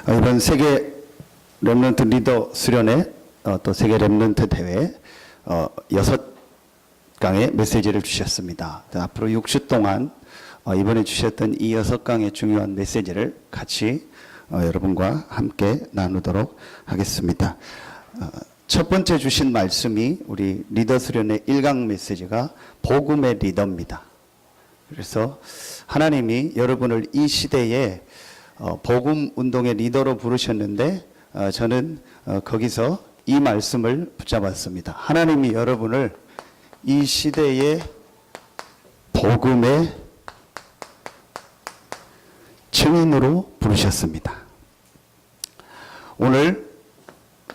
이번 세계 렘넌트 리더 수련회 또 세계 렘넌트 대회 6강의 메시지를 주셨습니다. 앞으로 6주 동안 이번에 주셨던 이 6강의 중요한 메시지를 같이 여러분과 함께 나누도록 하겠습니다. 첫 번째 주신 말씀이 우리 리더 수련회 1강 메시지가 복음의 리더입니다. 그래서 하나님이 여러분을 이 시대에 복음 운동의 리더로 부르셨는데 저는 거기서 이 말씀을 붙잡았습니다. 하나님이 여러분을 이 시대의 복음의 증인으로 부르셨습니다. 오늘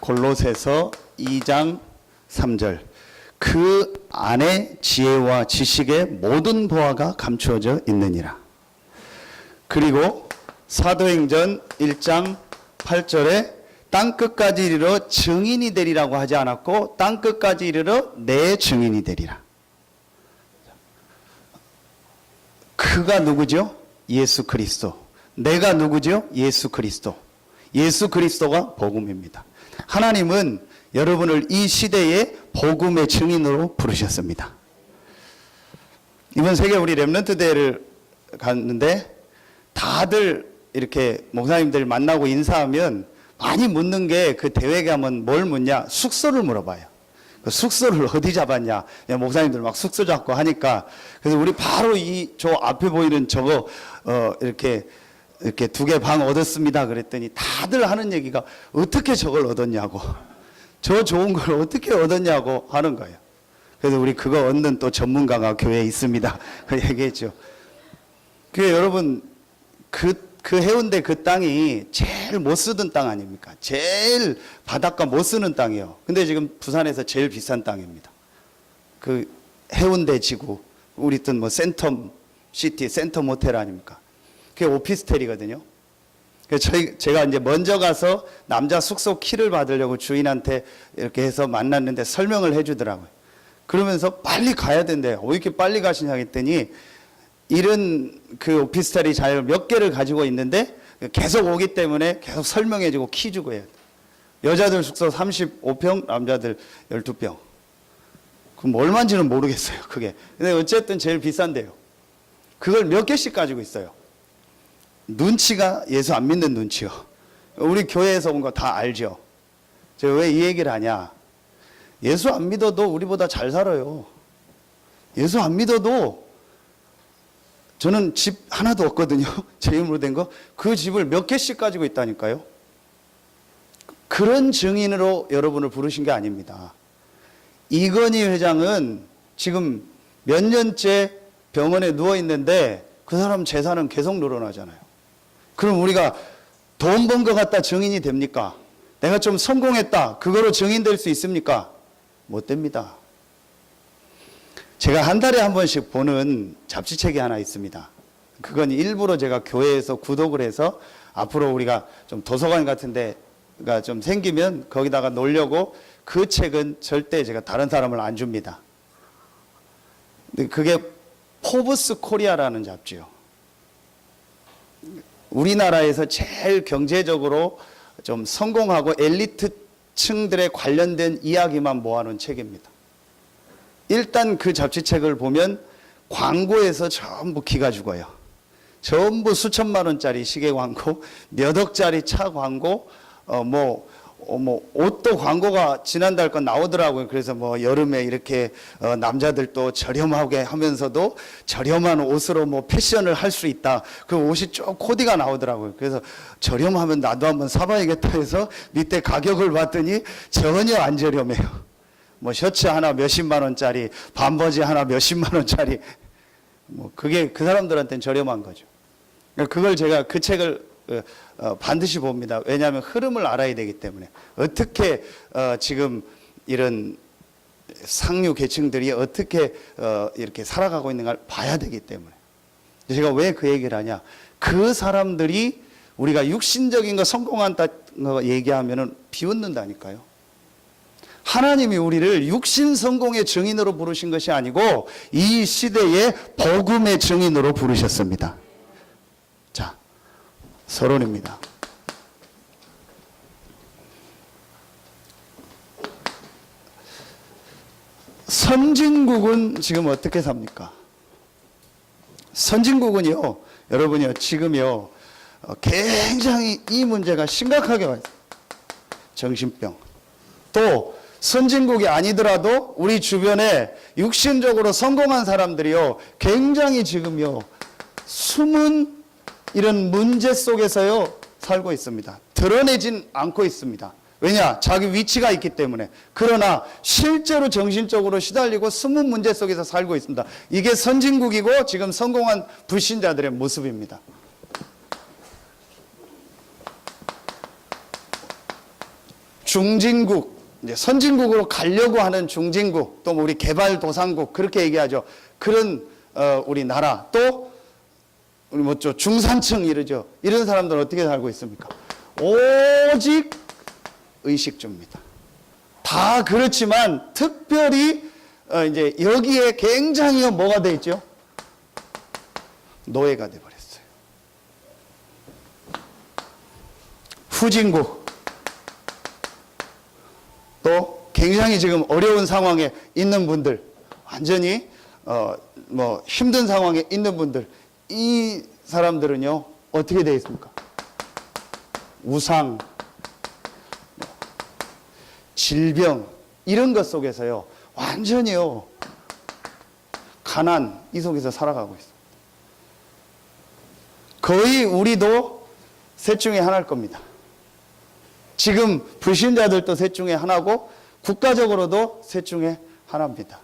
골로새서 2장 3절 그 안에 지혜와 지식의 모든 보화가 감추어져 있느니라. 그리고 사도행전 1장 8절에 땅끝까지 이르러 증인이 되리라고 하지 않았고 땅끝까지 이르러 내 증인이 되리라. 그가 누구죠? 예수 그리스도. 내가 누구죠? 예수 그리스도. 예수 그리스도가 복음입니다. 하나님은 여러분을 이 시대의 복음의 증인으로 부르셨습니다. 이번 세계 우리 렘넌트 대회를 갔는데 다들 이렇게 목사님들 만나고 인사하면 많이 묻는 게 그 대회 가면 뭘 묻냐? 숙소를 물어봐요. 그 숙소를 어디 잡았냐? 목사님들 막 숙소 잡고 하니까 그래서 우리 바로 저 앞에 보이는 저거 이렇게 2개 방 얻었습니다. 그랬더니 다들 하는 얘기가 어떻게 저걸 얻었냐고, 저 좋은 걸 어떻게 얻었냐고 하는 거예요. 그래서 우리 그거 얻는 또 전문가가 교회에 있습니다. 그 얘기했죠. 그 여러분 그 해운대 그 땅이 제일 못 쓰던 땅 아닙니까? 제일 바닷가 못 쓰는 땅이에요. 근데 지금 부산에서 제일 비싼 땅입니다. 그 해운대 지구, 우리 뜻 뭐 센텀 시티, 센텀 모텔 아닙니까? 그게 오피스텔이거든요. 그래서 제가 이제 먼저 가서 남자 숙소 키를 받으려고 주인한테 이렇게 해서 만났는데 설명을 해주더라고요. 그러면서 빨리 가야 된대요. 왜 이렇게 빨리 가시냐 했더니 이런 그 오피스텔이 잘 몇 개를 가지고 있는데 계속 오기 때문에 계속 설명해주고 키 주고 해야 돼. 여자들 숙소 35평, 남자들 12평. 그럼 얼마인지는 모르겠어요, 그게. 근데 어쨌든 제일 비싼데요. 그걸 몇 개씩 가지고 있어요. 눈치가 예수 안 믿는 눈치요. 우리 교회에서 온 거 다 알죠. 제가 왜 이 얘기를 하냐. 예수 안 믿어도 우리보다 잘 살아요. 예수 안 믿어도 저는 집 하나도 없거든요. 제 이름으로 된 거. 그 집을 몇 개씩 가지고 있다니까요. 그런 증인으로 여러분을 부르신 게 아닙니다. 이건희 회장은 지금 몇 년째 병원에 누워 있는데 그 사람 재산은 계속 늘어나잖아요. 그럼 우리가 돈 번 것 같다 증인이 됩니까? 내가 좀 성공했다 그거로 증인될 수 있습니까? 못 됩니다. 제가 한 달에 한 번씩 보는 잡지책이 하나 있습니다. 그건 일부러 제가 교회에서 구독을 해서 앞으로 우리가 좀 도서관 같은 데가 좀 생기면 거기다가 놓으려고, 그 책은 절대 제가 다른 사람을 안 줍니다. 근데 그게 포브스 코리아라는 잡지요. 우리나라에서 제일 경제적으로 좀 성공하고 엘리트 층들에 관련된 이야기만 모아놓은 책입니다. 일단 그 잡지책을 보면 광고에서 전부 기가 죽어요. 전부 수천만 원짜리 시계 광고, 몇 억짜리 차 광고, 옷도 광고가 지난달 건 나오더라고요. 그래서 뭐 여름에 이렇게 남자들도 저렴하게 하면서도 저렴한 옷으로 뭐 패션을 할 수 있다. 그 옷이 쭉 코디가 나오더라고요. 그래서 저렴하면 나도 한번 사봐야겠다 해서 밑에 가격을 봤더니 전혀 안 저렴해요. 뭐 셔츠 하나 몇십만 원짜리, 반바지 하나 몇십만 원짜리, 뭐 그게 그 사람들한테는 저렴한 거죠. 그걸 제가 그 책을 반드시 봅니다. 왜냐하면 흐름을 알아야 되기 때문에. 어떻게 지금 이런 상류 계층들이 어떻게 이렇게 살아가고 있는가를 봐야 되기 때문에. 제가 왜 그 얘기를 하냐. 그 사람들이 우리가 육신적인 거 성공한다 얘기하면은 비웃는다니까요. 하나님이 우리를 육신 성공의 증인으로 부르신 것이 아니고 이 시대의 복음의 증인으로 부르셨습니다. 자, 서론입니다. 선진국은 지금 어떻게 삽니까? 선진국은요, 여러분요, 지금요, 굉장히 이 문제가 심각하게 와 있어요. 정신병. 또 선진국이 아니더라도 우리 주변에 육신적으로 성공한 사람들이요, 굉장히 지금요, 숨은 이런 문제 속에서요, 살고 있습니다. 드러내진 않고 있습니다. 왜냐? 자기 위치가 있기 때문에. 그러나 실제로 정신적으로 시달리고 숨은 문제 속에서 살고 있습니다. 이게 선진국이고 지금 성공한 불신자들의 모습입니다. 중진국, 이제 선진국으로 가려고 하는 중진국, 또 우리 개발도상국 그렇게 얘기하죠. 그런 우리 나라, 또 우리 뭐죠, 중산층 이러죠. 이런 사람들은 어떻게 살고 있습니까? 오직 의식주입니다. 다 그렇지만 특별히 이제 여기에 굉장히 뭐가 돼 있죠? 노예가 돼 버렸어요. 후진국, 또 굉장히 지금 어려운 상황에 있는 분들, 완전히 뭐 힘든 상황에 있는 분들, 이 사람들은요 어떻게 되어 있습니까? 우상, 질병 이런 것 속에서요 완전히요 가난 이 속에서 살아가고 있습니다. 거의 우리도 셋 중에 하나일 겁니다. 지금 불신자들도 셋 중에 하나고 국가적으로도 셋 중에 하나입니다.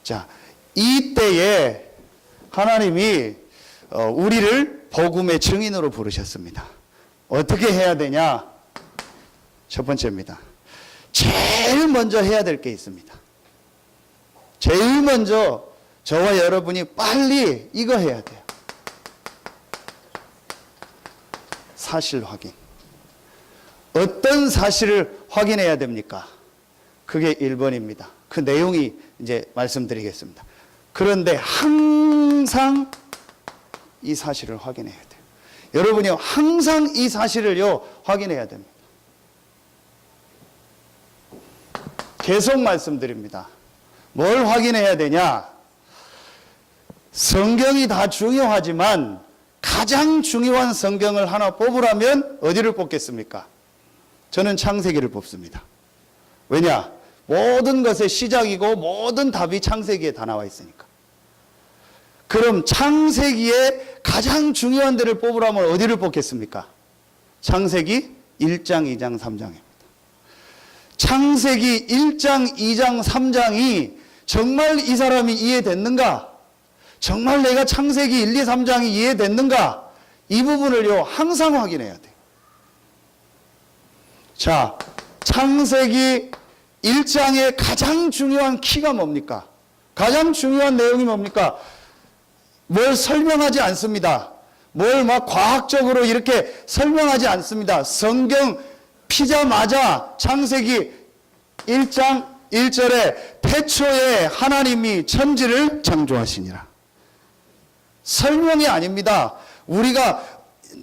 자, 이때에 하나님이 우리를 복음의 증인으로 부르셨습니다. 어떻게 해야 되냐? 첫 번째입니다. 제일 먼저 해야 될 게 있습니다. 제일 먼저 저와 여러분이 빨리 이거 해야 돼요. 사실 확인. 어떤 사실을 확인해야 됩니까? 그게 1번입니다. 그 내용이 이제 말씀드리겠습니다. 그런데 항상 이 사실을 확인해야 돼요. 여러분이요, 항상 이 사실을요, 확인해야 됩니다. 계속 말씀드립니다. 뭘 확인해야 되냐? 성경이 다 중요하지만 가장 중요한 성경을 하나 뽑으라면 어디를 뽑겠습니까? 저는 창세기를 뽑습니다. 왜냐? 모든 것의 시작이고 모든 답이 창세기에 다 나와 있으니까. 그럼 창세기에 가장 중요한 데를 뽑으라면 어디를 뽑겠습니까? 창세기 1장, 2장, 3장입니다. 창세기 1장, 2장, 3장이 정말 이 사람이 이해됐는가? 정말 내가 창세기 1, 2, 3장이 이해됐는가? 이 부분을요, 항상 확인해야 돼요. 자, 창세기 1장의 가장 중요한 키가 뭡니까? 가장 중요한 내용이 뭡니까? 뭘 설명하지 않습니다. 뭘 막 과학적으로 이렇게 설명하지 않습니다. 성경 피자마자 창세기 1장 1절에 태초에 하나님이 천지를 창조하시니라. 설명이 아닙니다. 우리가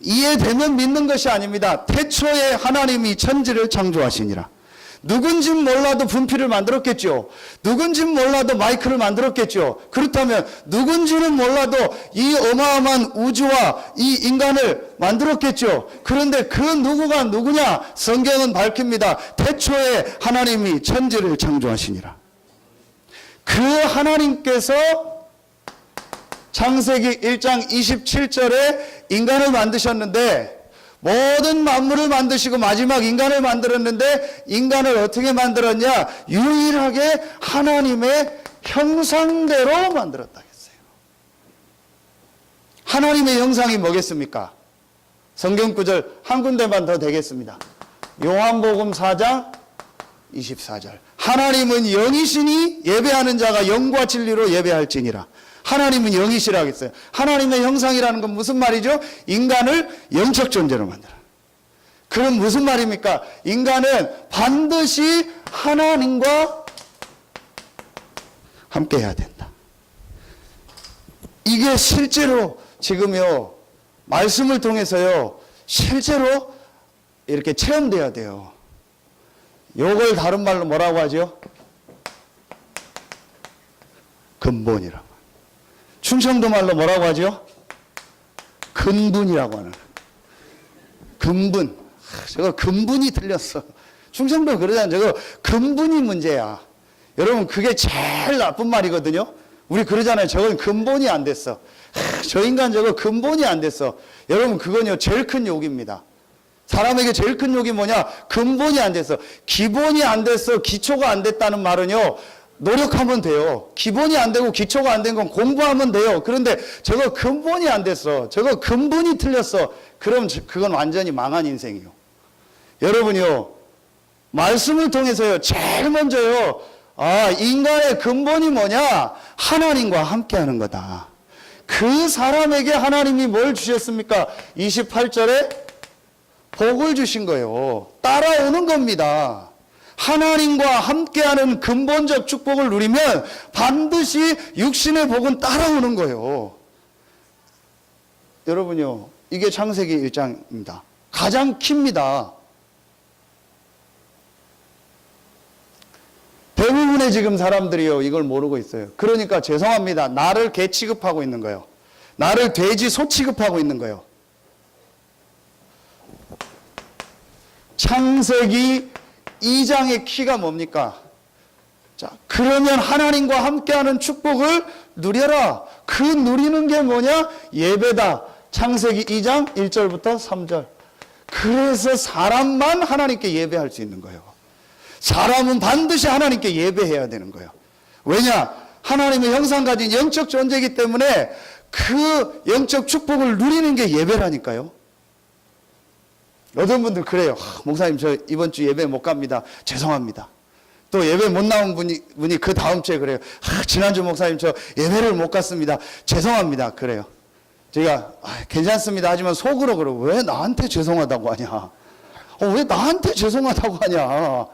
이해되면 믿는 것이 아닙니다. 태초에 하나님이 천지를 창조하시니라. 누군진 몰라도 분필을 만들었겠죠. 누군진 몰라도 마이크를 만들었겠죠. 그렇다면 누군지는 몰라도 이 어마어마한 우주와 이 인간을 만들었겠죠. 그런데 그 누구가 누구냐? 성경은 밝힙니다. 태초에 하나님이 천지를 창조하시니라. 그 하나님께서 창세기 1장 27절에 인간을 만드셨는데, 모든 만물을 만드시고 마지막 인간을 만들었는데, 인간을 어떻게 만들었냐? 유일하게 하나님의 형상대로 만들었다 했어요. 하나님의 형상이 뭐겠습니까? 성경 구절 한 군데만 더 되겠습니다. 요한복음 4장 24절. 하나님은 영이시니 예배하는 자가 영과 진리로 예배할지니라. 하나님은 영이시라고 했어요. 하나님의 형상이라는 건 무슨 말이죠? 인간을 영적 존재로 만들어. 그럼 무슨 말입니까? 인간은 반드시 하나님과 함께 해야 된다. 이게 실제로 지금요, 말씀을 통해서요, 실제로 이렇게 체험돼야 돼요. 요걸 다른 말로 뭐라고 하죠? 근본이라고. 충청도 말로 뭐라고 하죠? 근분이라고 하는. 근분. 저거 근분이 틀렸어. 충청도 그러잖아요. 저거 근분이 문제야. 여러분 그게 제일 나쁜 말이거든요. 우리 그러잖아요. 저건 근본이 안 됐어. 저 인간 저거 근본이 안 됐어. 여러분 그건요 제일 큰 욕입니다. 사람에게 제일 큰 욕이 뭐냐? 근본이 안 됐어. 기본이 안 됐어. 기초가 안 됐다는 말은요. 노력하면 돼요. 기본이 안 되고 기초가 안 된 건 공부하면 돼요. 그런데 저거 근본이 안 됐어. 저거 근본이 틀렸어. 그럼 그건 완전히 망한 인생이요. 여러분이요. 말씀을 통해서요. 제일 먼저요. 인간의 근본이 뭐냐? 하나님과 함께하는 거다. 그 사람에게 하나님이 뭘 주셨습니까? 28절에 복을 주신 거예요. 따라오는 겁니다. 하나님과 함께하는 근본적 축복을 누리면 반드시 육신의 복은 따라오는 거예요. 여러분요, 이게 창세기 1장입니다. 가장 킵니다. 대부분의 지금 사람들이요, 이걸 모르고 있어요. 그러니까 죄송합니다. 나를 개 취급하고 있는 거예요. 나를 돼지 소 취급하고 있는 거예요. 창세기 2장의 키가 뭡니까? 자, 그러면 하나님과 함께하는 축복을 누려라. 그 누리는 게 뭐냐? 예배다. 창세기 2장 1절부터 3절. 그래서 사람만 하나님께 예배할 수 있는 거예요. 사람은 반드시 하나님께 예배해야 되는 거예요. 왜냐? 하나님의 형상 가진 영적 존재이기 때문에 그 영적 축복을 누리는 게 예배라니까요. 어떤 분들 그래요. 목사님 저 이번 주 예배 못 갑니다. 죄송합니다. 또 예배 못 나온 분이 그 다음 주에 그래요. 지난주 목사님 저 예배를 못 갔습니다. 죄송합니다. 그래요. 제가 괜찮습니다. 하지만 속으로 그러고 왜 나한테 죄송하다고 하냐. 왜 나한테 죄송하다고 하냐.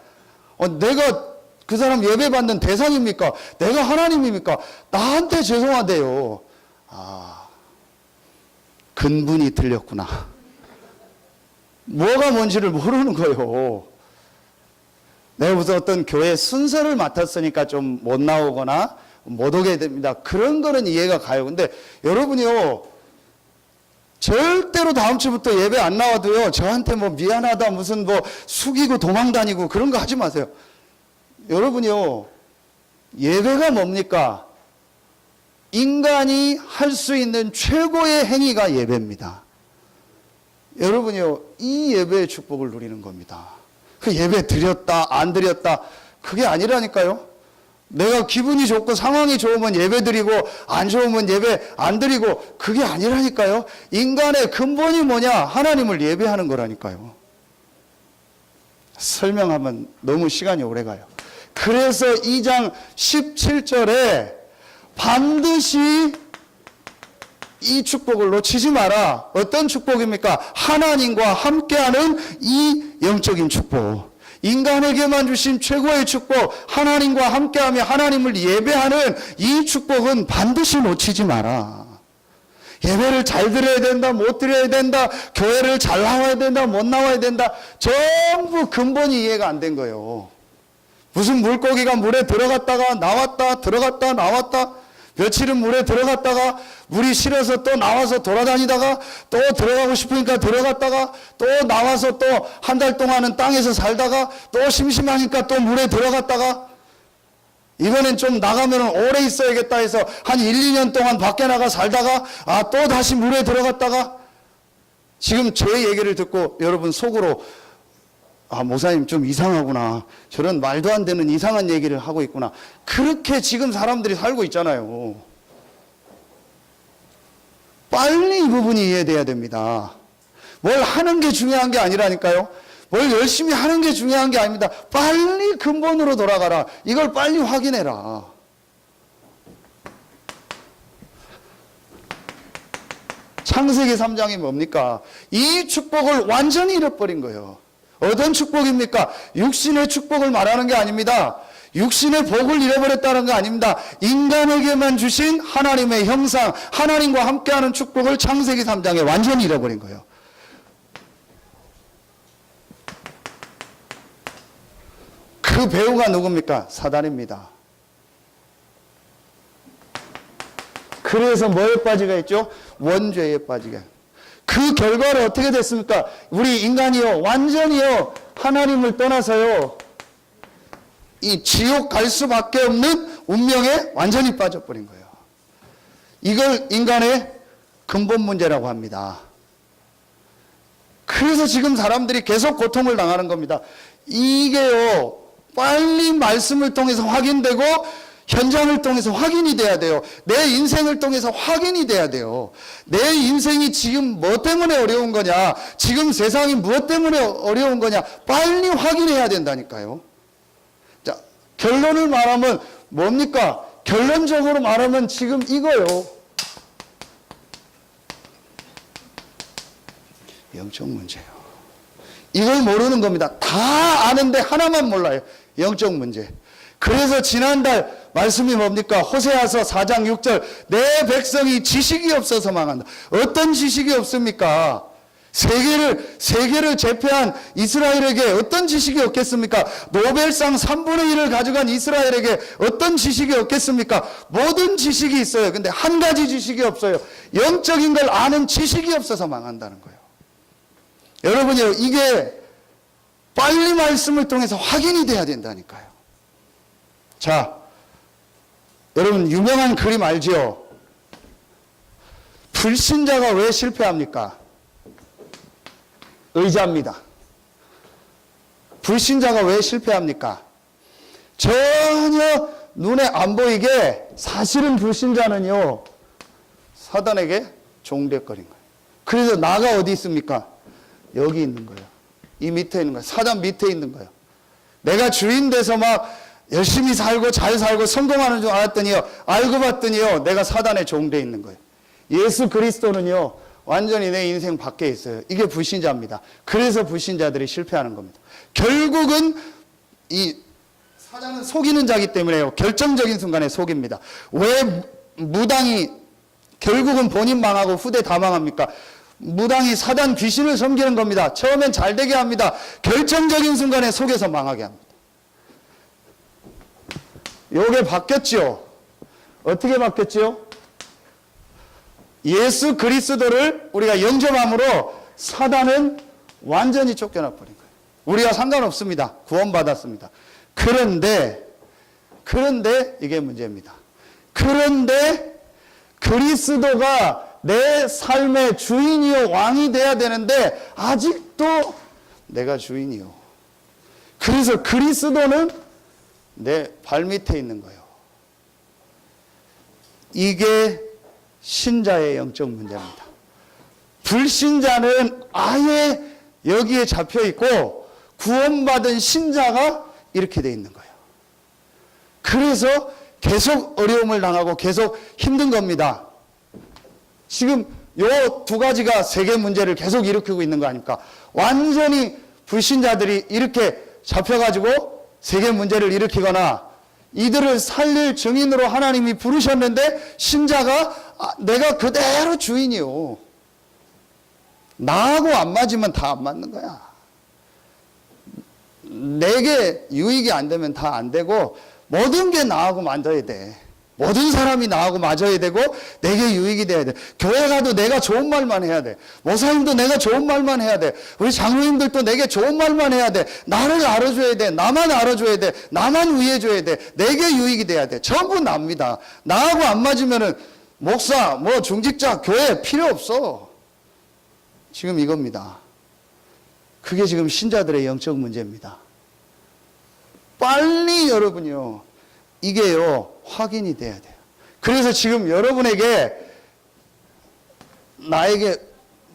내가 그 사람 예배 받는 대상입니까? 내가 하나님입니까? 나한테 죄송하대요. 근본이 틀렸구나. 뭐가 뭔지를 모르는 거예요. 내가 무슨 어떤 교회 순서를 맡았으니까 좀 못 나오거나 못 오게 됩니다. 그런 거는 이해가 가요. 근데 여러분이요, 절대로 다음 주부터 예배 안 나와도요, 저한테 뭐 미안하다, 무슨 뭐 숙이고 도망 다니고 그런 거 하지 마세요. 여러분이요, 예배가 뭡니까? 인간이 할 수 있는 최고의 행위가 예배입니다. 여러분이요, 이 예배의 축복을 누리는 겁니다. 그 예배 드렸다, 안 드렸다, 그게 아니라니까요. 내가 기분이 좋고 상황이 좋으면 예배 드리고, 안 좋으면 예배 안 드리고, 그게 아니라니까요. 인간의 근본이 뭐냐? 하나님을 예배하는 거라니까요. 설명하면 너무 시간이 오래 가요. 그래서 2장 17절에 반드시 이 축복을 놓치지 마라. 어떤 축복입니까? 하나님과 함께하는 이 영적인 축복. 인간에게만 주신 최고의 축복, 하나님과 함께하며 하나님을 예배하는 이 축복은 반드시 놓치지 마라. 예배를 잘 드려야 된다, 못 드려야 된다, 교회를 잘 나와야 된다, 못 나와야 된다, 전부 근본이 이해가 안 된 거예요. 무슨 물고기가 물에 들어갔다가 나왔다, 들어갔다, 나왔다, 며칠은 물에 들어갔다가 물이 싫어서 또 나와서 돌아다니다가 또 들어가고 싶으니까 들어갔다가 또 나와서 또 한 달 동안은 땅에서 살다가 또 심심하니까 또 물에 들어갔다가 이번엔 좀 나가면 오래 있어야겠다 해서 한 1, 2년 동안 밖에 나가 살다가 또 다시 물에 들어갔다가 지금 제 얘기를 듣고 여러분 속으로 목사님 좀 이상하구나. 저런 말도 안 되는 이상한 얘기를 하고 있구나. 그렇게 지금 사람들이 살고 있잖아요. 빨리 이 부분이 이해돼야 됩니다. 뭘 하는 게 중요한 게 아니라니까요. 뭘 열심히 하는 게 중요한 게 아닙니다. 빨리 근본으로 돌아가라. 이걸 빨리 확인해라. 창세기 3장이 뭡니까? 이 축복을 완전히 잃어버린 거예요. 어떤 축복입니까? 육신의 축복을 말하는 게 아닙니다. 육신의 복을 잃어버렸다는 거 아닙니다. 인간에게만 주신 하나님의 형상, 하나님과 함께하는 축복을 창세기 3장에 완전히 잃어버린 거예요. 그 배우가 누굽니까? 사단입니다. 그래서 뭐에 빠지게 했죠? 원죄에 빠지게. 그 결과로 어떻게 됐습니까? 우리 인간이요, 완전히요, 하나님을 떠나서요, 이 지옥 갈 수밖에 없는 운명에 완전히 빠져버린 거예요. 이걸 인간의 근본 문제라고 합니다. 그래서 지금 사람들이 계속 고통을 당하는 겁니다. 이게요, 빨리 말씀을 통해서 확인되고 현장을 통해서 확인이 돼야 돼요. 내 인생을 통해서 확인이 돼야 돼요. 내 인생이 지금 뭐 때문에 어려운 거냐, 지금 세상이 무엇 때문에 어려운 거냐, 빨리 확인해야 된다니까요. 자, 결론을 말하면 뭡니까? 결론적으로 말하면 지금 이거요. 영적 문제예요. 이걸 모르는 겁니다. 다 아는데 하나만 몰라요. 영적 문제. 그래서 지난달 말씀이 뭡니까? 호세아서 4장 6절, 내 백성이 지식이 없어서 망한다. 어떤 지식이 없습니까? 세계를 제패한 이스라엘에게 어떤 지식이 없겠습니까? 노벨상 3분의 1을 가져간 이스라엘에게 어떤 지식이 없겠습니까? 모든 지식이 있어요. 근데 한 가지 지식이 없어요. 영적인 걸 아는 지식이 없어서 망한다는 거예요. 여러분이요, 이게 빨리 말씀을 통해서 확인이 돼야 된다니까요. 자, 여러분 유명한 그림 알지요? 불신자가 왜 실패합니까? 의자입니다. 불신자가 왜 실패합니까? 전혀 눈에 안 보이게 사실은 불신자는요, 사단에게 종대거린 거예요. 그래서 나가 어디 있습니까? 여기 있는 거예요. 이 밑에 있는 거예요. 사단 밑에 있는 거예요. 내가 주인 돼서 막 열심히 살고 잘 살고 성공하는 줄 알았더니요, 알고 봤더니요, 내가 사단의 종돼 있는 거예요. 예수 그리스도는요, 완전히 내 인생 밖에 있어요. 이게 불신자입니다. 그래서 불신자들이 실패하는 겁니다. 결국은 이 사단은 속이는 자기 때문에요, 결정적인 순간에 속입니다. 왜 무당이 결국은 본인 망하고 후대 다 망합니까? 무당이 사단 귀신을 섬기는 겁니다. 처음엔 잘 되게 합니다. 결정적인 순간에 속여서 망하게 합니다. 요게 바뀌었죠. 어떻게 바뀌었죠? 예수 그리스도를 우리가 영접함으로 사단은 완전히 쫓겨나 버린 거예요. 우리가 상관없습니다. 구원받았습니다. 그런데 이게 문제입니다. 그런데 그리스도가 내 삶의 주인이요 왕이 돼야 되는데 아직도 내가 주인이요. 그래서 그리스도는 내 발밑에 있는 거예요. 이게 신자의 영적 문제입니다. 불신자는 아예 여기에 잡혀 있고 구원받은 신자가 이렇게 돼 있는 거예요. 그래서 계속 어려움을 당하고 계속 힘든 겁니다. 지금 요 두 가지가 세계 문제를 계속 일으키고 있는 거 아닙니까? 완전히 불신자들이 이렇게 잡혀가지고 세계 문제를 일으키거나 이들을 살릴 증인으로 하나님이 부르셨는데 신자가 내가 그대로 주인이요. 나하고 안 맞으면 다 안 맞는 거야. 내게 유익이 안 되면 다 안 되고 모든 게 나하고 맞아야 돼. 모든 사람이 나하고 맞아야 되고 내게 유익이 돼야 돼. 교회 가도 내가 좋은 말만 해야 돼. 목사님도 내가 좋은 말만 해야 돼. 우리 장로님들도 내게 좋은 말만 해야 돼. 나를 알아줘야 돼. 나만 알아줘야 돼. 나만 위해줘야 돼. 내게 유익이 돼야 돼. 전부 납니다. 나하고 안 맞으면은 목사, 뭐 중직자, 교회 필요 없어. 지금 이겁니다. 그게 지금 신자들의 영적 문제입니다. 빨리 여러분이요, 이게요 확인이 돼야 돼요. 그래서 지금 여러분에게 나에게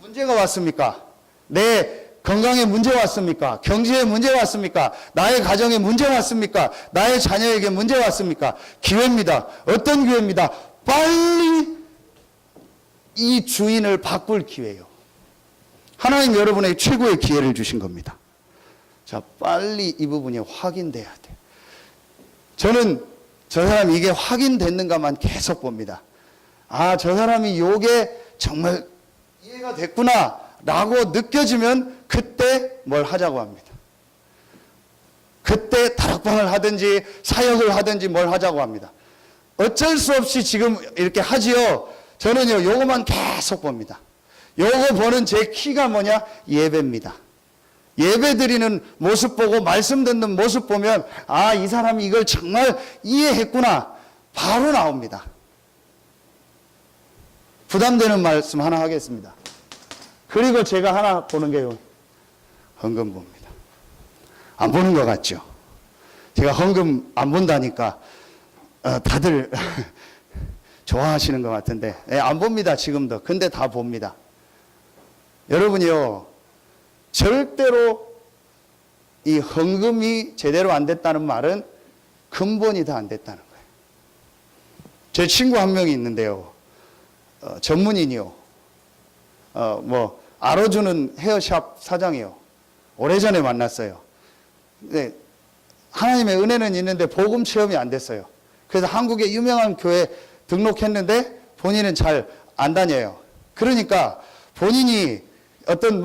문제가 왔습니까? 내 건강에 문제 왔습니까? 경제에 문제 왔습니까? 나의 가정에 문제 왔습니까? 나의 자녀에게 문제 왔습니까? 기회입니다. 어떤 기회입니다? 빨리 이 주인을 바꿀 기회예요. 하나님 여러분에게 최고의 기회를 주신 겁니다. 자, 빨리 이 부분이 확인돼야 돼요. 저는 저 사람이 이게 확인됐는가만 계속 봅니다. 아, 저 사람이 요게 정말 이해가 됐구나 라고 느껴지면 그때 뭘 하자고 합니다. 그때 다락방을 하든지 사역을 하든지 뭘 하자고 합니다. 어쩔 수 없이 지금 이렇게 하지요. 저는요, 요거만 계속 봅니다. 요거 보는 제 키가 뭐냐? 예배입니다. 예배 드리는 모습 보고 말씀 듣는 모습 보면 아, 이 사람이 이걸 정말 이해했구나. 바로 나옵니다. 부담되는 말씀 하나 하겠습니다. 그리고 제가 하나 보는 게요, 헌금 봅니다. 안 보는 것 같죠? 제가 헌금 안 본다니까 다들 좋아하시는 것 같은데, 안 봅니다, 지금도. 근데 다 봅니다. 여러분이요, 절대로 이 헌금이 제대로 안 됐다는 말은 근본이 다 안 됐다는 거예요. 제 친구 한 명이 있는데요, 전문인이요, 알아주는 헤어샵 사장이요. 오래전에 만났어요. 근데 하나님의 은혜는 있는데 복음 체험이 안 됐어요. 그래서 한국의 유명한 교회 등록했는데 본인은 잘 안 다녀요. 그러니까 본인이 어떤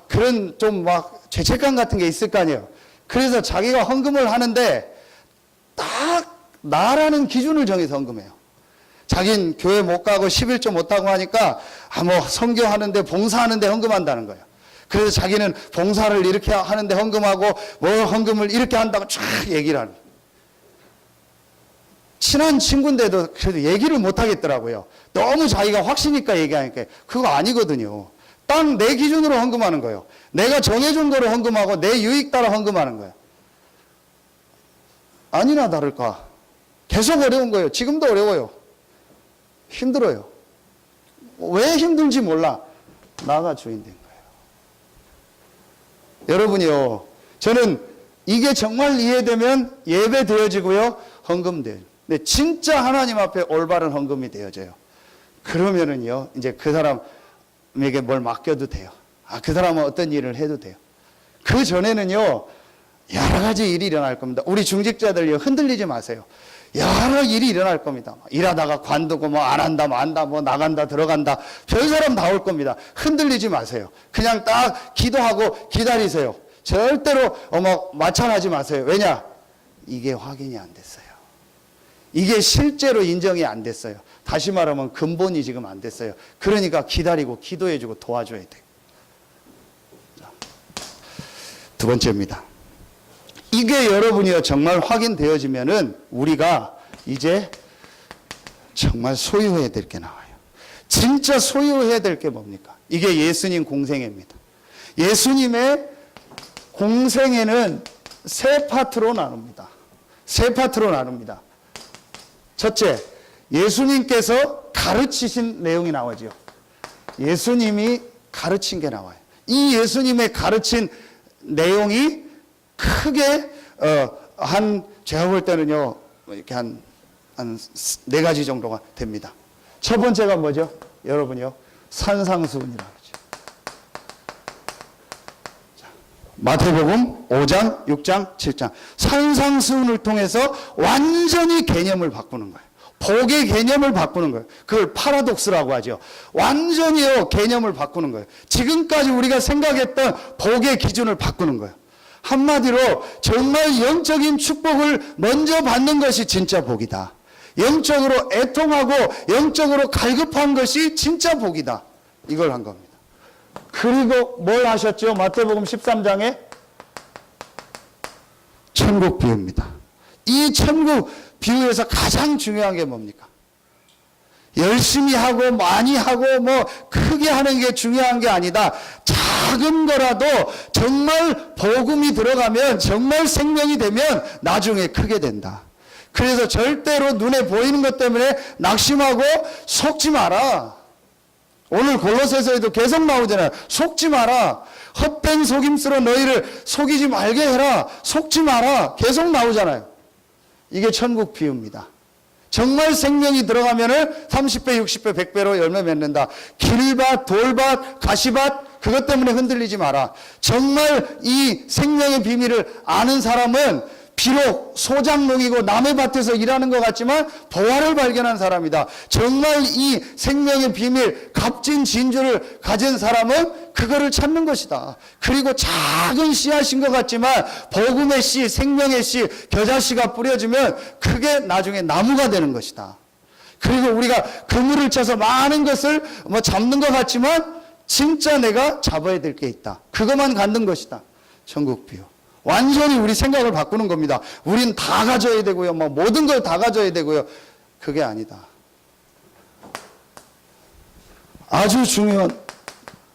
그런 좀 죄책감 같은 게 있을 거 아니에요. 그래서 자기가 헌금을 하는데 딱 나라는 기준을 정해서 헌금해요. 자긴 교회 못 가고 11조 못 하고 하니까 선교하는데 봉사하는데 헌금한다는 거예요. 그래서 자기는 봉사를 이렇게 하는데 헌금하고 헌금을 이렇게 한다고 쫙 얘기를 하는 거예요. 친한 친구인데도 그래도 얘기를 못 하겠더라고요. 너무 자기가 확신니까 얘기하니까. 그거 아니거든요. 딱 내 기준으로 헌금하는 거예요. 내가 정해준 대로 헌금하고 내 유익 따라 헌금하는 거예요. 아니나 다를까 계속 어려운 거예요. 지금도 어려워요. 힘들어요. 왜 힘든지 몰라. 나가 주인 된 거예요. 여러분이요, 저는 이게 정말 이해되면 예배 되어지고요, 헌금 돼요. 근데 진짜 하나님 앞에 올바른 헌금이 되어져요. 그러면은요, 이제 그 사람에게 뭘 맡겨도 돼요. 그 사람은 어떤 일을 해도 돼요. 그 전에는요, 여러 가지 일이 일어날 겁니다. 우리 중직자들요, 흔들리지 마세요. 여러 일이 일어날 겁니다. 일하다가 관두고 안 한다, 안다, 나간다, 들어간다. 별 사람 다 올 겁니다. 흔들리지 마세요. 그냥 딱 기도하고 기다리세요. 절대로 마찬하지 마세요. 왜냐? 이게 확인이 안 됐어요. 이게 실제로 인정이 안 됐어요. 다시 말하면 근본이 지금 안 됐어요. 그러니까 기다리고 기도해주고 도와줘야 돼요. 자, 두 번째입니다. 이게 여러분이요, 정말 확인되어지면은 우리가 이제 정말 소유해야 될 게 나와요. 진짜 소유해야 될 게 뭡니까? 이게 예수님 공생애입니다. 예수님의 공생애는 세 파트로 나눕니다. 세 파트로 나눕니다. 첫째, 예수님께서 가르치신 내용이 나오죠. 예수님이 가르친 게 나와요. 이 예수님의 가르친 내용이 크게 제가 볼 때는요, 이렇게 한 네 가지 정도가 됩니다. 첫 번째가 뭐죠? 여러분요, 산상수훈이라고 하죠. 마태복음 5장, 6장, 7장. 산상수훈을 통해서 완전히 개념을 바꾸는 거예요. 복의 개념을 바꾸는 거예요. 그걸 파라독스라고 하죠. 완전히요, 개념을 바꾸는 거예요. 지금까지 우리가 생각했던 복의 기준을 바꾸는 거예요. 한마디로 정말 영적인 축복을 먼저 받는 것이 진짜 복이다. 영적으로 애통하고 영적으로 갈급한 것이 진짜 복이다. 이걸 한 겁니다. 그리고 뭘 하셨죠? 마태복음 13장에 천국 비유입니다. 이 천국 비유에서 가장 중요한 게 뭡니까? 열심히 하고 많이 하고 크게 하는 게 중요한 게 아니다. 작은 거라도 정말 복음이 들어가면, 정말 생명이 되면 나중에 크게 된다. 그래서 절대로 눈에 보이는 것 때문에 낙심하고 속지 마라. 오늘 골로새서에도 계속 나오잖아요. 속지 마라. 헛된 속임수로 너희를 속이지 말게 해라. 속지 마라. 계속 나오잖아요. 이게 천국 비유입니다. 정말 생명이 들어가면은 30배, 60배, 100배로 열매 맺는다. 길밭, 돌밭, 가시밭, 그것 때문에 흔들리지 마라. 정말 이 생명의 비밀을 아는 사람은 비록 소작농이고 남의 밭에서 일하는 것 같지만 보화를 발견한 사람이다. 정말 이 생명의 비밀, 값진 진주를 가진 사람은 그거를 찾는 것이다. 그리고 작은 씨앗인 것 같지만 복음의 씨, 생명의 씨, 겨자씨가 뿌려지면 그게 나중에 나무가 되는 것이다. 그리고 우리가 그물을 쳐서 많은 것을 뭐 잡는 것 같지만 진짜 내가 잡아야 될 게 있다. 그것만 갖는 것이다. 천국 비유. 완전히 우리 생각을 바꾸는 겁니다. 우린 다 가져야 되고요. 뭐 모든 걸 다 가져야 되고요. 그게 아니다. 아주 중요한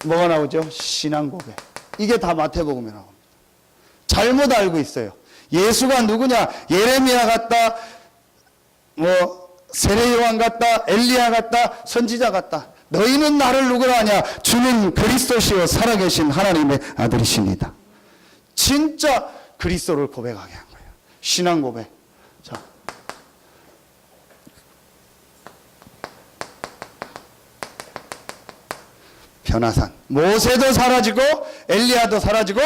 뭐가 나오죠? 신앙 고백. 이게 다 마태복음에 나옵니다. 잘못 알고 있어요. 예수가 누구냐? 예레미야 같다. 뭐 세례 요한 같다. 엘리야 같다. 선지자 같다. 너희는 나를 누구라 하냐? 주는 그리스도시요 살아계신 하나님의 아들이십니다. 진짜 그리스도를 고백하게 한 거예요. 신앙 고백. 자, 변화산. 모세도 사라지고 엘리야도 사라지고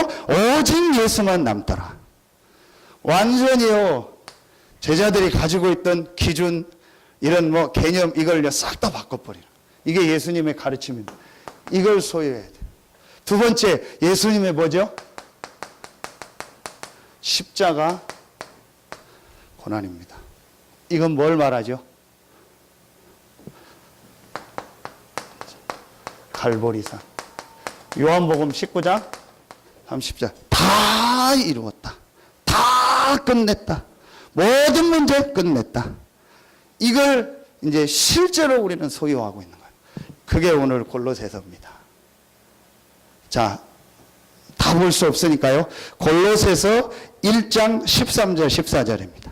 오직 예수만 남더라. 완전히요. 제자들이 가지고 있던 기준 이런 뭐 개념 이걸 싹 다 바꿔버리는. 이게 예수님의 가르침입니다. 이걸 소유해야 돼요. 두 번째, 예수님의 뭐죠? 십자가 고난입니다. 이건 뭘 말하죠? 갈보리산. 요한복음 19장 30절. 다 이루었다. 다 끝냈다. 모든 문제 끝냈다. 이걸 이제 실제로 우리는 소유하고 있는 거예요. 그게 오늘 골로새서입니다. 자, 다 볼 수 없으니까요. 골로새서 1장 13절 14절입니다.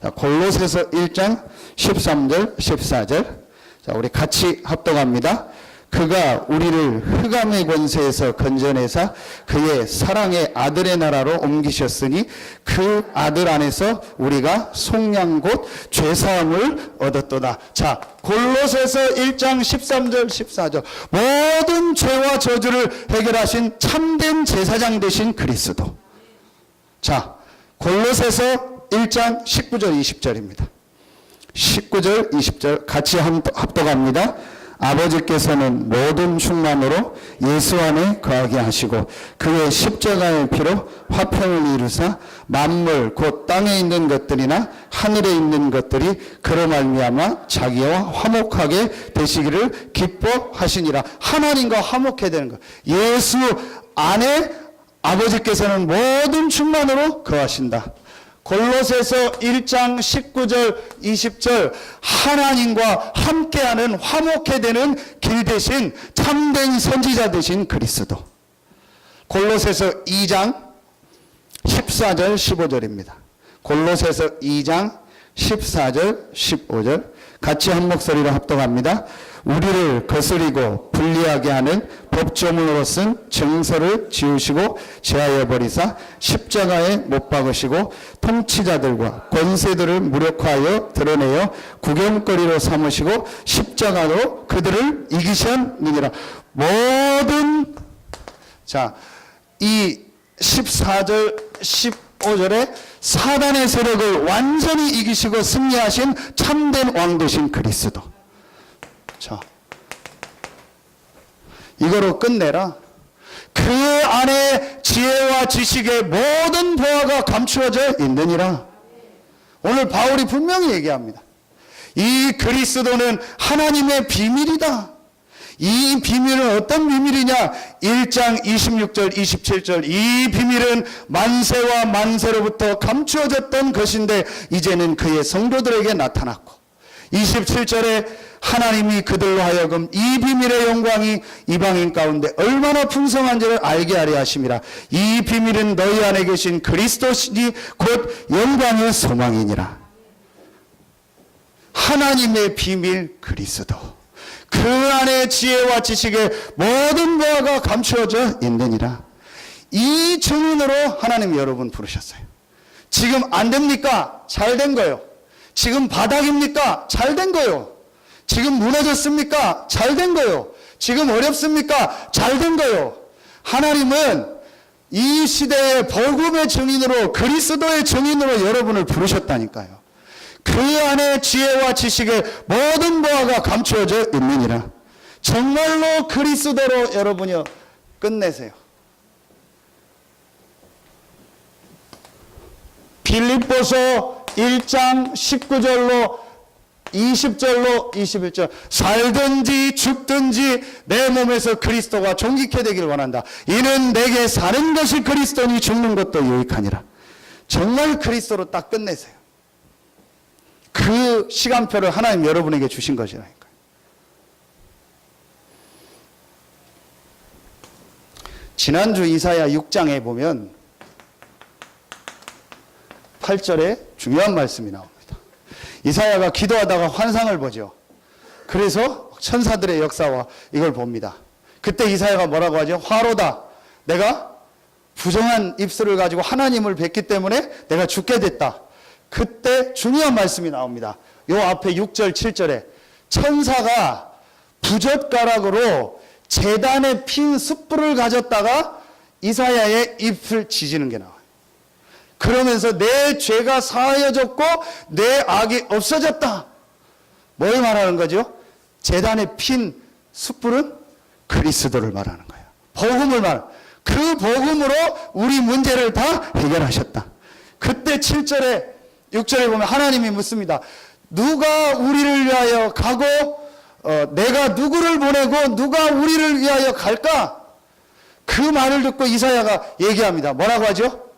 자, 골로새서 1장 13절 14절. 자, 우리 같이 합독합니다. 그가 우리를 흑암의 권세에서 건져내사 그의 사랑의 아들의 나라로 옮기셨으니 그 아들 안에서 우리가 속량 곧 죄사함을 얻었도다. 자, 골로새서 1장 13절 14절. 모든 죄와 저주를 해결하신 참된 제사장 되신 그리스도. 자, 골로새서 1장 19절 20절입니다. 19절 20절 같이 합독합니다. 아버지께서는 모든 충만으로 예수 안에 거하게 하시고 그의 십자가의 피로 화평을 이루사 만물 곧 땅에 있는 것들이나 하늘에 있는 것들이 그로 말미암아 자기와 화목하게 되시기를 기뻐하시니라. 하나님과 화목해야 되는 것. 예수 안에 아버지께서는 모든 충만으로 거하신다. 골로새서 1장 19절 20절 하나님과 함께하는 화목해 되는 길 대신 참된 선지자 되신 그리스도. 골로새서 2장 14절 15절입니다. 골로새서 2장 14절 15절 같이 한 목소리로 합독합니다. 우리를 거스리고 불리하게 하는 법조문으로 쓴 증서를 지우시고 제하여 버리사 십자가에 못 박으시고 통치자들과 권세들을 무력화하여 드러내어 구경거리로 삼으시고 십자가로 그들을 이기셨느니라. 모든 자, 이 14절 15절에 사단의 세력을 완전히 이기시고 승리하신 참된 왕 되신 그리스도. 자, 이거로 끝내라. 그 안에 지혜와 지식의 모든 보화가 감추어져 있느니라. 오늘 바울이 분명히 얘기합니다. 이 그리스도는 하나님의 비밀이다. 이 비밀은 어떤 비밀이냐? 1장 26절 27절 이 비밀은 만세와 만세로부터 감추어졌던 것인데 이제는 그의 성도들에게 나타났고 27절에 하나님이 그들로 하여금 이 비밀의 영광이 이방인 가운데 얼마나 풍성한지를 알게 하려 하심이라. 이 비밀은 너희 안에 계신 그리스도시니 곧 영광의 소망이니라. 하나님의 비밀 그리스도. 그 안에 지혜와 지식의 모든 보화가 감추어져 있느니라. 이 증인으로 하나님 여러분 부르셨어요. 지금 안 됩니까? 잘 된 거요. 지금 바닥입니까? 잘 된 거요. 지금 무너졌습니까? 잘 된 거요. 지금 어렵습니까? 잘 된 거요. 하나님은 이 시대의 복음의 증인으로 그리스도의 증인으로 여러분을 부르셨다니까요. 그 안에 지혜와 지식의 모든 보화가 감추어져 있느니라. 정말로 그리스도로 여러분이요 끝내세요. 빌립보서 1장 19절로 20절로 21절. 살든지 죽든지 내 몸에서 그리스도가 존귀케 되길 원한다. 이는 내게 사는 것이 그리스도니 죽는 것도 유익하니라. 정말 그리스도로 딱 끝내세요. 그 시간표를 하나님 여러분에게 주신 것이라니까요. 지난주 이사야 6장에 보면 8절에 중요한 말씀이 나옵니다. 이사야가 기도하다가 환상을 보죠. 그래서 천사들의 역사와 이걸 봅니다. 그때 이사야가 뭐라고 하죠? 화로다. 내가 부정한 입술을 가지고 하나님을 뵙기 때문에 내가 죽게 됐다. 그때 중요한 말씀이 나옵니다. 요 앞에 6절 7절에 천사가 부젓가락으로 제단에 핀 숯불을 가졌다가 이사야의 잎을 지지는 게 나와요. 그러면서 내 죄가 사하여졌고 내 악이 없어졌다. 뭘 말하는 거죠? 제단에 핀 숯불은 그리스도를 말하는 거예요. 복음을 그 복음으로 우리 문제를 다 해결하셨다. 그때 7절에 6절에 보면 하나님이 묻습니다. 누가 우리를 위하여 가고 내가 누구를 보내고 누가 우리를 위하여 갈까? 그 말을 듣고 이사야가 얘기합니다. 뭐라고 하죠?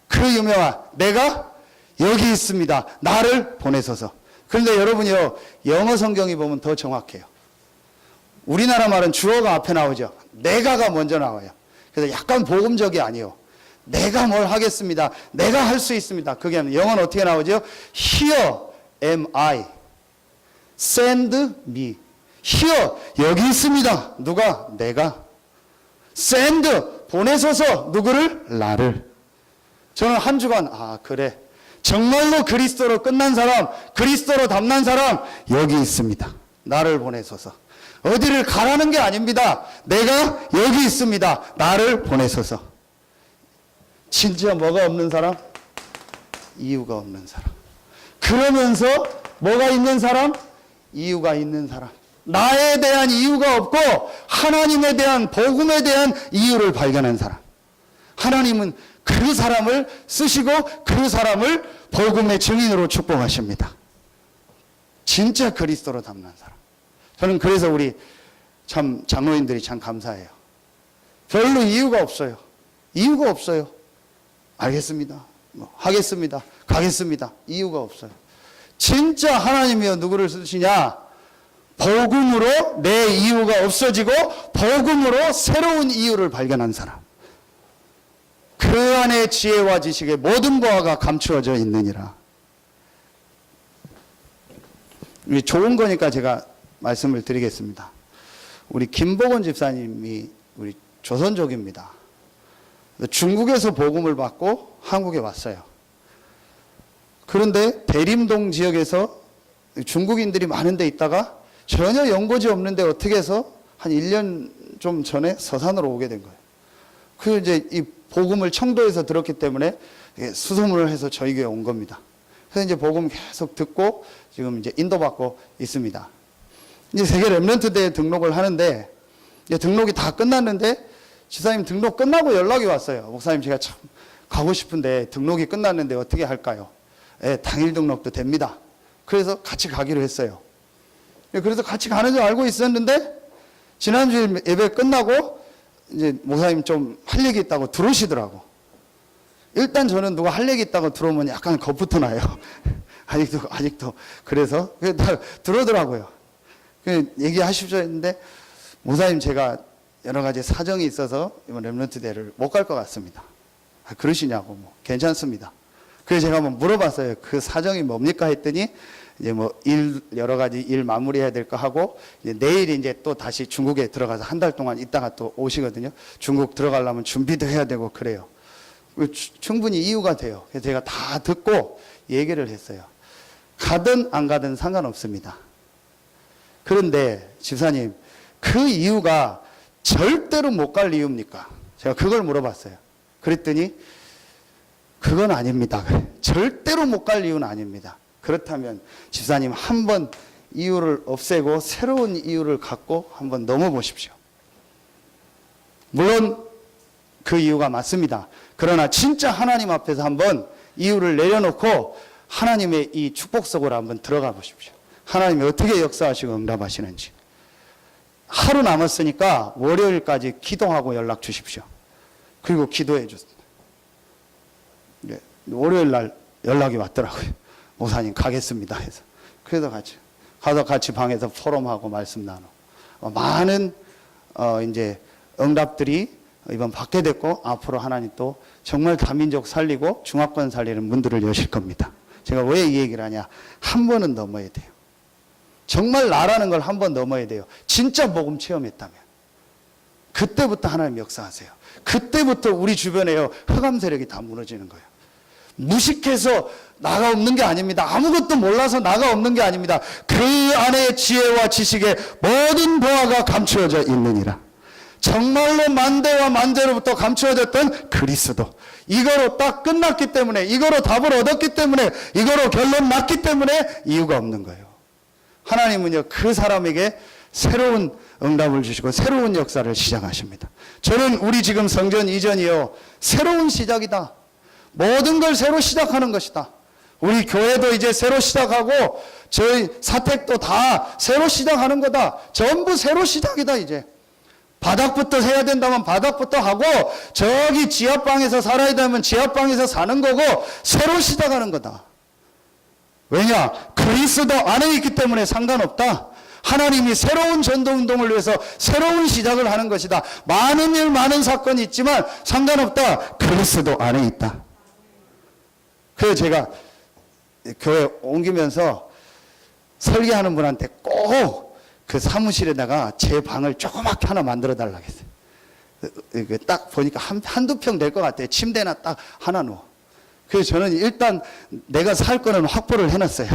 그 유명한 내가 여기 있습니다. 나를 보내소서. 그런데 여러분이요, 영어 성경이 보면 더 정확해요. 우리나라 말은 주어가 앞에 나오죠. 내가가 먼저 나와요. 그래서 약간 복음적이 아니에요. 내가 뭘 하겠습니다. 내가 할 수 있습니다. 그게 아니라 영어는 어떻게 나오죠? Here am I. Send me. Here, 여기 있습니다. 누가? 내가. Send, 보내소서. 누구를? 나를. 저는 한 주간 그래. 정말로 그리스도로 끝난 사람, 그리스도로 담난 사람 여기 있습니다. 나를 보내소서. 어디를 가라는 게 아닙니다. 내가 여기 있습니다. 나를 보내소서. 진짜 뭐가 없는 사람? 이유가 없는 사람. 그러면서 뭐가 있는 사람? 이유가 있는 사람. 나에 대한 이유가 없고 하나님에 대한 복음에 대한 이유를 발견한 사람. 하나님은 그 사람을 쓰시고 그 사람을 복음의 증인으로 축복하십니다. 진짜 그리스도로 담는 사람. 저는 그래서 우리 참 장로님들이 참 감사해요. 별로 이유가 없어요. 이유가 없어요. 알겠습니다. 하겠습니다. 가겠습니다. 이유가 없어요. 진짜 하나님이여 누구를 쓰시냐? 복음으로 내 이유가 없어지고 복음으로 새로운 이유를 발견한 사람. 그 안에 지혜와 지식의 모든 보화가 감추어져 있느니라. 좋은 거니까 제가 말씀을 드리겠습니다. 우리 김복원 집사님이 우리 조선족입니다. 중국에서 복음을 받고 한국에 왔어요. 그런데 대림동 지역에서 중국인들이 많은 데 있다가 전혀 연고지 없는데 어떻게 해서 한 1년 좀 전에 서산으로 오게 된 거예요. 그 이제 이 복음을 청도에서 들었기 때문에 수소문을 해서 저희 교회에 온 겁니다. 그래서 이제 복음 계속 듣고 지금 이제 인도받고 있습니다. 이제 세계 렘넌트 대회 등록을 하는데 이제 등록이 다 끝났는데 지사님 등록 끝나고 연락이 왔어요. 목사님 제가 참 가고 싶은데 등록이 끝났는데 어떻게 할까요? 당일 등록도 됩니다. 그래서 같이 가기로 했어요. 그래서 같이 가는 줄 알고 있었는데 지난주에 예배 끝나고 이제 목사님 좀 할 얘기 있다고 들어오시더라고. 일단 저는 누가 할 얘기 있다고 들어오면 약간 겁부터 나요. 아직도. 그래서 들어오더라고요. 얘기하십시오 했는데 목사님 제가 여러 가지 사정이 있어서 이번 렘넌트 대회를 못 갈 것 같습니다. 그러시냐고 괜찮습니다. 그래서 제가 한번 물어봤어요. 그 사정이 뭡니까 했더니 이제 여러 가지 일 마무리해야 될 거 하고 이제 내일 이제 또 다시 중국에 들어가서 한 달 동안 있다가 또 오시거든요. 중국 들어가려면 준비도 해야 되고 그래요. 충분히 이유가 돼요. 그래서 제가 다 듣고 얘기를 했어요. 가든 안 가든 상관없습니다. 그런데 집사님 그 이유가 절대로 못 갈 이유입니까? 제가 그걸 물어봤어요. 그랬더니 그건 아닙니다. 절대로 못 갈 이유는 아닙니다. 그렇다면 집사님 한번 이유를 없애고 새로운 이유를 갖고 한번 넘어보십시오. 물론 그 이유가 맞습니다. 그러나 진짜 하나님 앞에서 한번 이유를 내려놓고 하나님의 이 축복 속으로 한번 들어가 보십시오. 하나님이 어떻게 역사하시고 응답하시는지. 하루 남았으니까 월요일까지 기도하고 연락 주십시오. 그리고 기도해 주세요. 네, 월요일 날 연락이 왔더라고요. 목사님 가겠습니다 해서. 그래서 가서 같이 방에서 포럼하고 말씀 나누고 많은 이제 응답들이 이번 받게 됐고, 앞으로 하나님 또 정말 다민족 살리고 중화권 살리는 문들을 여실 겁니다. 제가 왜 이 얘기를 하냐, 한 번은 넘어야 돼요. 정말 나라는 걸 한 번 넘어야 돼요. 진짜 복음 체험했다면 그때부터 하나님 역사하세요. 그때부터 우리 주변에요, 흑암 세력이 다 무너지는 거예요. 무식해서 나가 없는 게 아닙니다. 아무것도 몰라서 나가 없는 게 아닙니다. 그 안에 지혜와 지식의 모든 보화가 감추어져 있느니라. 정말로 만대와 만대로부터 감추어졌던 그리스도, 이거로 딱 끝났기 때문에, 이거로 답을 얻었기 때문에, 이거로 결론 났기 때문에 이유가 없는 거예요. 하나님은요, 그 사람에게 새로운 응답을 주시고 새로운 역사를 시작하십니다. 저는 우리 지금 성전 이전이요, 새로운 시작이다. 모든 걸 새로 시작하는 것이다. 우리 교회도 이제 새로 시작하고 저희 사택도 다 새로 시작하는 거다. 전부 새로 시작이다. 이제 바닥부터 해야 된다면 바닥부터 하고, 저기 지하방에서 살아야 되면 지하방에서 사는 거고, 새로 시작하는 거다. 왜냐? 그리스도 안에 있기 때문에 상관없다. 하나님이 새로운 전도운동을 위해서 새로운 시작을 하는 것이다. 많은 일, 많은 사건이 있지만 상관없다. 그리스도 안에 있다. 그래서 제가 교회 옮기면서 설계하는 분한테 꼭 그 사무실에다가 제 방을 조그맣게 하나 만들어 달라고 했어요. 딱 보니까 한두 평 될 것 같아요. 침대나 딱 하나 누워. 그래서 저는 일단 내가 살 거는 확보를 해놨어요.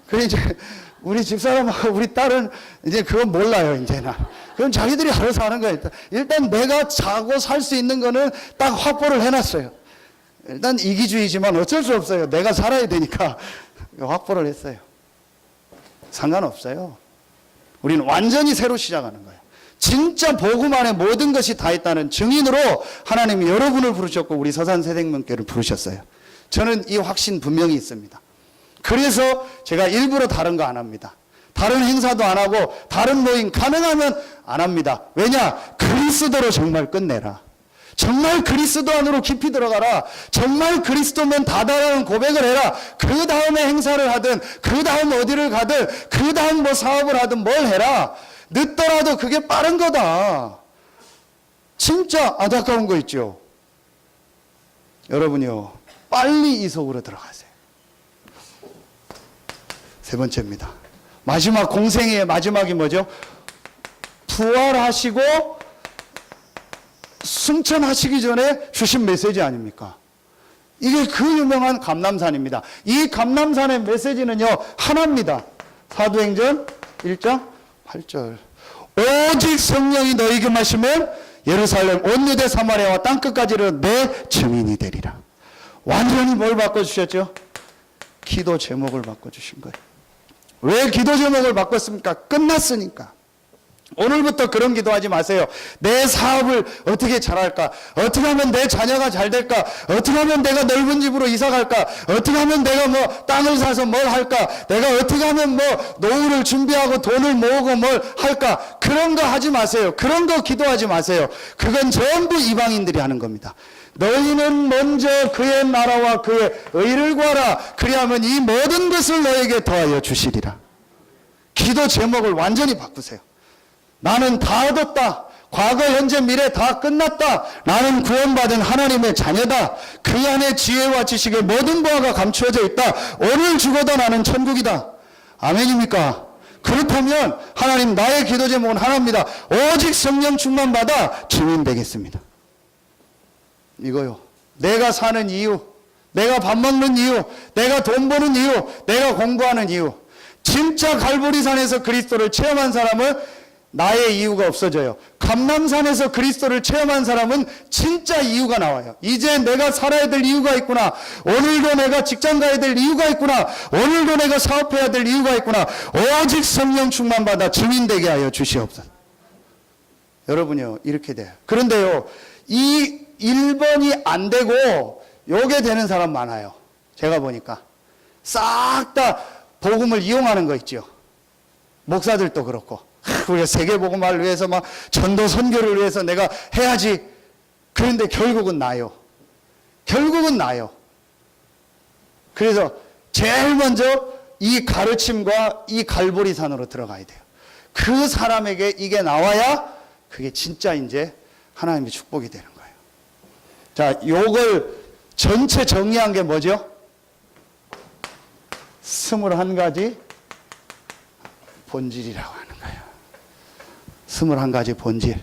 그래서 이제 우리 집사람하고 우리 딸은 이제 그건 몰라요, 이제는. 그건 자기들이 알아서 하는 거예요. 일단 내가 자고 살 수 있는 거는 딱 확보를 해놨어요. 일단 이기주의지만 어쩔 수 없어요. 내가 살아야 되니까 확보를 했어요. 상관없어요. 우리는 완전히 새로 시작하는 거예요. 진짜 복음 안에 모든 것이 다 있다는 증인으로 하나님이 여러분을 부르셨고 우리 서산새생명교를 부르셨어요. 저는 이 확신 분명히 있습니다. 그래서 제가 일부러 다른 거 안 합니다. 다른 행사도 안 하고 다른 모임 가능하면 안 합니다. 왜냐? 그리스도로 정말 끝내라. 정말 그리스도 안으로 깊이 들어가라. 정말 그리스도면 다다라는 고백을 해라. 그 다음에 행사를 하든, 그 다음 어디를 가든, 그 다음 뭐 사업을 하든 뭘 해라. 늦더라도 그게 빠른 거다. 진짜 안타까운 거 있죠. 여러분이요, 빨리 이 속으로 들어가세요. 세 번째입니다. 마지막 공생애의 마지막이 뭐죠? 부활하시고 승천하시기 전에 주신 메시지 아닙니까? 이게 그 유명한 감람산입니다. 이 감람산의 메시지는요, 하나입니다. 사도행전 1장 8절. 오직 성령이 너희에게 마시면 예루살렘 온 유대 사마리아와 땅끝까지는 내 증인이 되리라. 완전히 뭘 바꿔주셨죠? 기도 제목을 바꿔주신 거예요. 왜 기도 제목을 바꿨습니까? 끝났으니까. 오늘부터 그런 기도하지 마세요. 내 사업을 어떻게 잘할까? 어떻게 하면 내 자녀가 잘 될까? 어떻게 하면 내가 넓은 집으로 이사 갈까? 어떻게 하면 내가 뭐 땅을 사서 뭘 할까? 내가 어떻게 하면 뭐 노후를 준비하고 돈을 모으고 뭘 할까? 그런 거 하지 마세요. 그런 거 기도하지 마세요. 그건 전부 이방인들이 하는 겁니다. 너희는 먼저 그의 나라와 그의 의를 구하라. 그리하면 이 모든 것을 너에게 더하여 주시리라. 기도 제목을 완전히 바꾸세요. 나는 다 얻었다. 과거, 현재, 미래 다 끝났다. 나는 구원받은 하나님의 자녀다. 그 안에 지혜와 지식의 모든 보화가 감추어져 있다. 오늘 죽어도 나는 천국이다. 아멘입니까? 그렇다면 하나님, 나의 기도 제목은 하나입니다. 오직 성령 충만 받아 증인 되겠습니다. 이거요. 내가 사는 이유, 내가 밥 먹는 이유, 내가 돈 버는 이유, 내가 공부하는 이유. 진짜 갈보리산에서 그리스도를 체험한 사람은 나의 이유가 없어져요. 감람산에서 그리스도를 체험한 사람은 진짜 이유가 나와요. 이제 내가 살아야 될 이유가 있구나. 오늘도 내가 직장 가야 될 이유가 있구나. 오늘도 내가 사업해야 될 이유가 있구나. 오직 성령 충만받아 증인되게 하여 주시옵소서. 여러분요, 이렇게 돼요. 그런데요, 이 1번이 안 되고 요게 되는 사람 많아요. 제가 보니까 싹 다 복음을 이용하는 거 있죠. 목사들도 그렇고, 우리가 세계복음화를 위해서 막 전도 선교를 위해서 내가 해야지. 그런데 결국은 나요. 결국은 나요. 그래서 제일 먼저 이 가르침과 이 갈보리산으로 들어가야 돼요. 그 사람에게 이게 나와야 그게 진짜 이제 하나님의 축복이 되는 거예요. 자, 요걸 전체 정리한 게 뭐죠? 21가지 본질이라고 하는 거예요. 21가지 본질.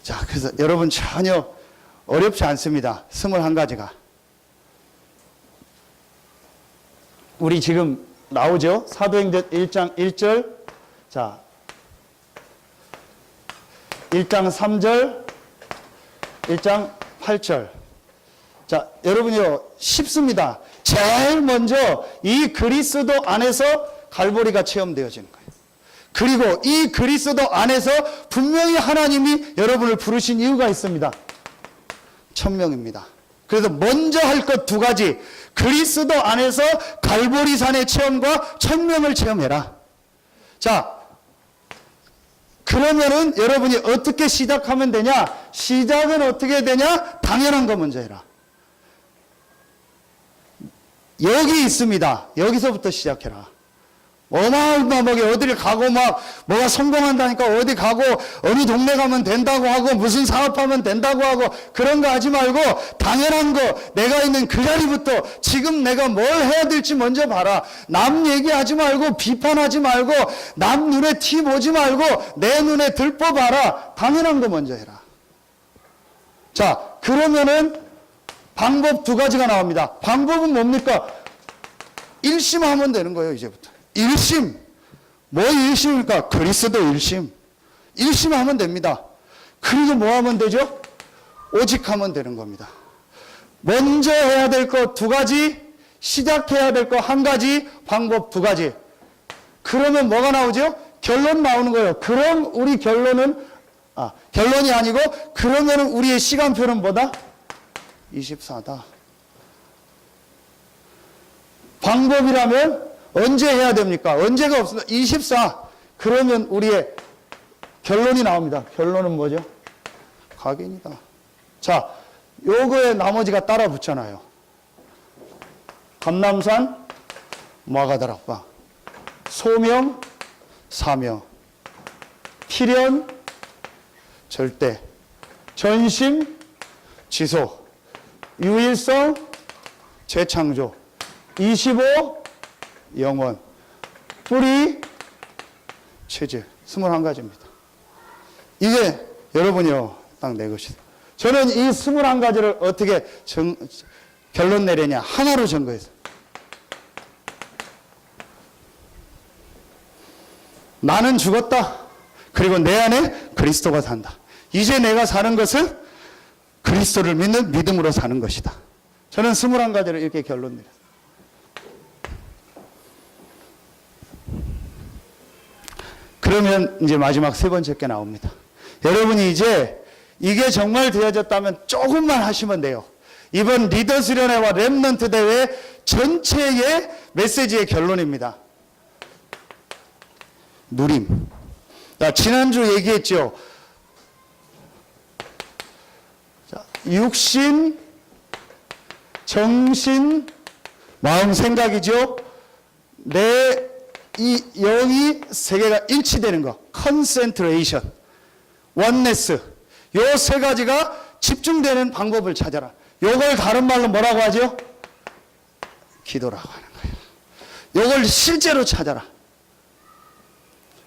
자, 그래서 여러분 전혀 어렵지 않습니다. 21가지가. 우리 지금 나오죠? 사도행전 1장 1절. 자, 1장 3절, 1장 8절. 자, 여러분요, 쉽습니다. 제일 먼저 이 그리스도 안에서 갈보리가 체험되어지는 거예요. 그리고 이 그리스도 안에서 분명히 하나님이 여러분을 부르신 이유가 있습니다. 천명입니다. 그래서 먼저 할 것 2가지. 그리스도 안에서 갈보리산의 체험과 천명을 체험해라. 자, 그러면은 여러분이 어떻게 시작하면 되냐? 시작은 어떻게 되냐? 당연한 거 먼저 해라. 여기 있습니다. 여기서부터 시작해라. 어마어마하게 어디를 가고 막 뭐가 성공한다니까 어디 가고 어느 동네 가면 된다고 하고 무슨 사업하면 된다고 하고 그런 거 하지 말고 당연한 거 내가 있는 그 자리부터 지금 내가 뭘 해야 될지 먼저 봐라. 남 얘기하지 말고 비판하지 말고 남 눈에 티 보지 말고 내 눈에 들떠봐라. 당연한 거 먼저 해라. 자, 그러면은 방법 2가지가 나옵니다. 방법은 뭡니까? 일심하면 되는 거예요. 이제부터 일심. 뭐 일심입니까? 그리스도 일심. 일심하면 됩니다. 그리고 뭐 하면 되죠? 오직 하면 되는 겁니다. 먼저 해야 될 것 2가지, 시작해야 될 것 1가지, 방법 2가지. 그러면 뭐가 나오죠? 결론 나오는 거예요. 그럼 우리 결론은 결론이 아니고 그러면 우리의 시간표는 뭐다? 24다. 방법이라면 언제 해야 됩니까? 언제가 없습니다. 24. 그러면 우리의 결론이 나옵니다. 결론은 뭐죠? 각인이다. 자, 요거에 나머지가 따라 붙잖아요. 감람산, 마가다락방, 소명, 사명, 필연, 절대, 전심, 지속, 유일성, 재창조, 25, 영원, 뿌리, 체질. 21가지입니다. 이게 여러분이요, 딱 내 것이다. 저는 이 21가지를 어떻게 결론 내려냐. 하나로 증거해서. 나는 죽었다. 그리고 내 안에 그리스도가 산다. 이제 내가 사는 것은 그리스도를 믿는 믿음으로 사는 것이다. 저는 21가지를 이렇게 결론 내렸어요. 그러면 이제 마지막 3번째 게 나옵니다. 여러분이 이제 이게 정말 되어졌다면 조금만 하시면 돼요. 이번 리더스련회와 렘넌트 대회 전체의 메시지의 결론입니다. 누림. 지난주 얘기했죠. 육신, 정신, 마음, 생각이죠. 이 영이 3개가 일치되는 거. 컨센트레이션, 원네스. 요 3가지가 집중되는 방법을 찾아라. 요걸 다른 말로 뭐라고 하죠? 기도라고 하는 거예요. 요걸 실제로 찾아라.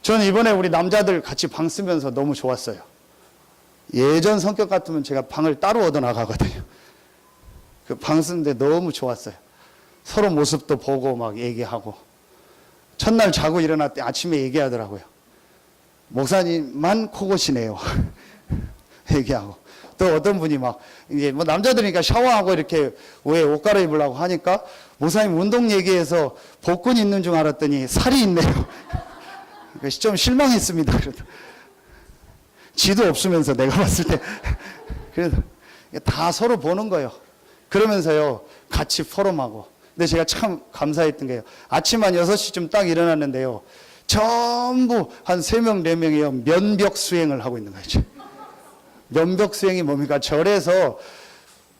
저는 이번에 우리 남자들 같이 방 쓰면서 너무 좋았어요. 예전 성격 같으면 제가 방을 따로 얻어 나가거든요. 그 방 쓰는데 너무 좋았어요. 서로 모습도 보고 막 얘기하고. 첫날 자고 일어났더니 아침에 얘기하더라고요. 목사님만 코고시네요. 얘기하고. 또 어떤 분이 막, 이제 뭐 남자들이니까 샤워하고 이렇게 왜 옷 갈아입으려고 하니까 목사님 운동 얘기해서 복근 있는 줄 알았더니 살이 있네요. 좀 실망했습니다. 지도 없으면서 내가 봤을 때. 그래서 다 서로 보는 거예요. 그러면서요, 같이 포럼하고 근데 제가 참 감사했던 게요. 아침 한 6시쯤 딱 일어났는데요. 전부 한 3명, 4명이요. 면벽 수행을 하고 있는 거죠. 면벽 수행이 뭡니까? 절에서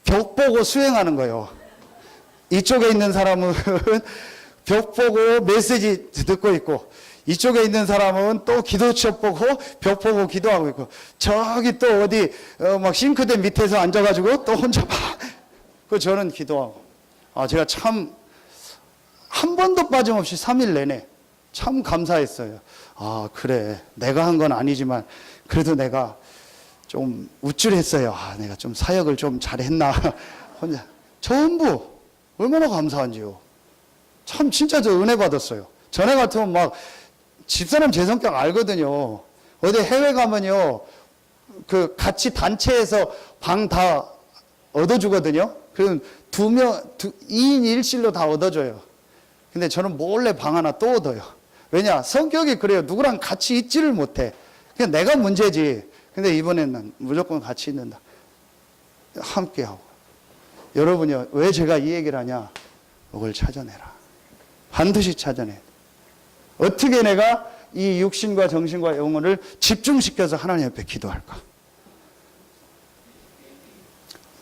벽 보고 수행하는 거예요. 이쪽에 있는 사람은 벽 보고 메시지 듣고 있고, 이쪽에 있는 사람은 또 기도책 보고 벽 보고 기도하고 있고, 저기 또 어디 막 싱크대 밑에서 앉아가지고 또 혼자 막 저는 기도하고. 제가 참 한 번도 빠짐없이 3일 내내 참 감사했어요. 그래, 내가 한 건 아니지만 그래도 내가 좀 우쭐했어요. 내가 좀 사역을 좀 잘했나. 혼자 전부 얼마나 감사한지요. 참 진짜 저 은혜 받았어요. 전에 같으면 막 집사람 제 성격 알거든요. 어디 해외 가면요, 그 같이 단체에서 방 다 얻어주거든요. 그럼 2인 1실로 다 얻어줘요. 근데 저는 몰래 방 하나 또 얻어요. 왜냐? 성격이 그래요. 누구랑 같이 있지를 못해. 그냥 내가 문제지. 근데 이번에는 무조건 같이 있는다. 함께하고. 여러분요, 왜 제가 이 얘기를 하냐? 이걸 찾아내라. 반드시 찾아내. 어떻게 내가 이 육신과 정신과 영혼을 집중시켜서 하나님 앞에 기도할까?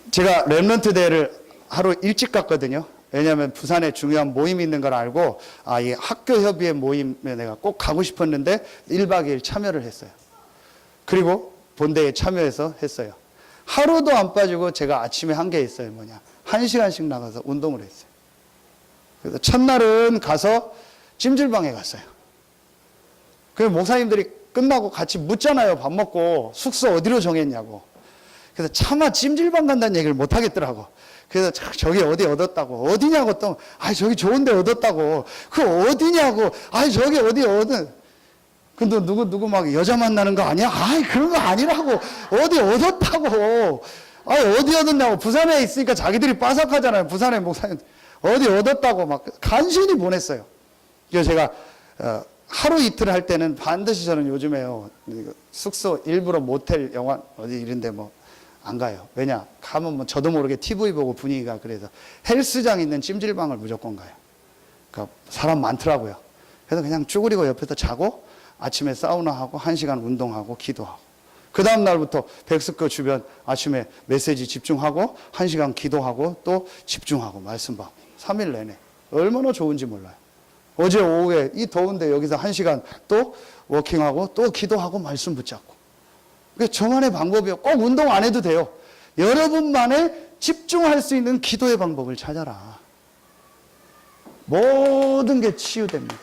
제가 렘넌트 대회를 하루 일찍 갔거든요. 왜냐하면 부산에 중요한 모임이 있는 걸 알고, 이 학교 협의회 모임에 내가 꼭 가고 싶었는데 1박 2일 참여를 했어요. 그리고 본대에 참여해서 했어요. 하루도 안 빠지고 제가 아침에 한 게 있어요. 뭐냐? 1시간씩 나가서 운동을 했어요. 그래서 첫날은 가서 찜질방에 갔어요. 그래서 목사님들이 끝나고 같이 묻잖아요. 밥 먹고 숙소 어디로 정했냐고. 그래서 차마 찜질방 간다는 얘기를 못 하겠더라고. 그래서 저기 어디 얻었다고. 어디냐고 또, 저기 좋은 데 얻었다고. 그 어디냐고. 저기 어디. 근데 누구 막 여자 만나는 거 아니야? 그런 거 아니라고. 어디 얻었다고. 어디 얻었냐고. 부산에 있으니까 자기들이 빠삭하잖아요. 부산에 목사님. 어디 얻었다고 막 간신히 보냈어요. 그래서 제가 하루 이틀 할 때는 반드시 저는 요즘에요, 숙소 일부러 모텔 영화 어디 이런데 뭐 안 가요. 왜냐? 가면 뭐 저도 모르게 TV 보고 분위기가 그래서 헬스장 있는 찜질방을 무조건 가요. 그러니까 사람 많더라고요. 그래서 그냥 쭈그리고 옆에서 자고 아침에 사우나하고 1시간 운동하고 기도하고, 그 다음 날부터 백스커 주변 아침에 메시지 집중하고 1시간 기도하고 또 집중하고 말씀 받고 3일 내내 얼마나 좋은지 몰라요. 어제 오후에 이 더운데 여기서 1시간 또 워킹하고 또 기도하고 말씀 붙잡고. 그게 저만의 방법이에요. 꼭 운동 안 해도 돼요. 여러분만의 집중할 수 있는 기도의 방법을 찾아라. 모든 게 치유됩니다.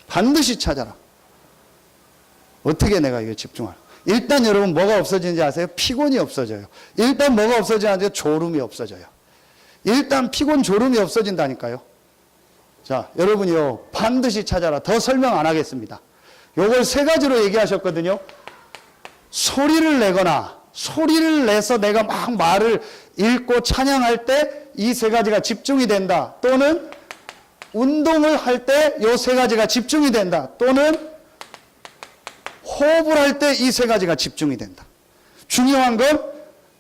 반드시 찾아라. 어떻게 내가 이거 집중할까? 일단 여러분 뭐가 없어지는지 아세요? 피곤이 없어져요. 일단 뭐가 없어지는지 졸음이 없어져요. 일단 피곤 졸음이 없어진다니까요. 자, 여러분이요, 반드시 찾아라. 더 설명 안 하겠습니다. 요걸 3가지로 얘기하셨거든요. 소리를 내거나, 소리를 내서 내가 막 말을 읽고 찬양할 때 이 3가지가 집중이 된다. 또는 운동을 할 때 요 3가지가 집중이 된다. 또는 호흡을 할 때 이 3가지가 집중이 된다. 중요한 건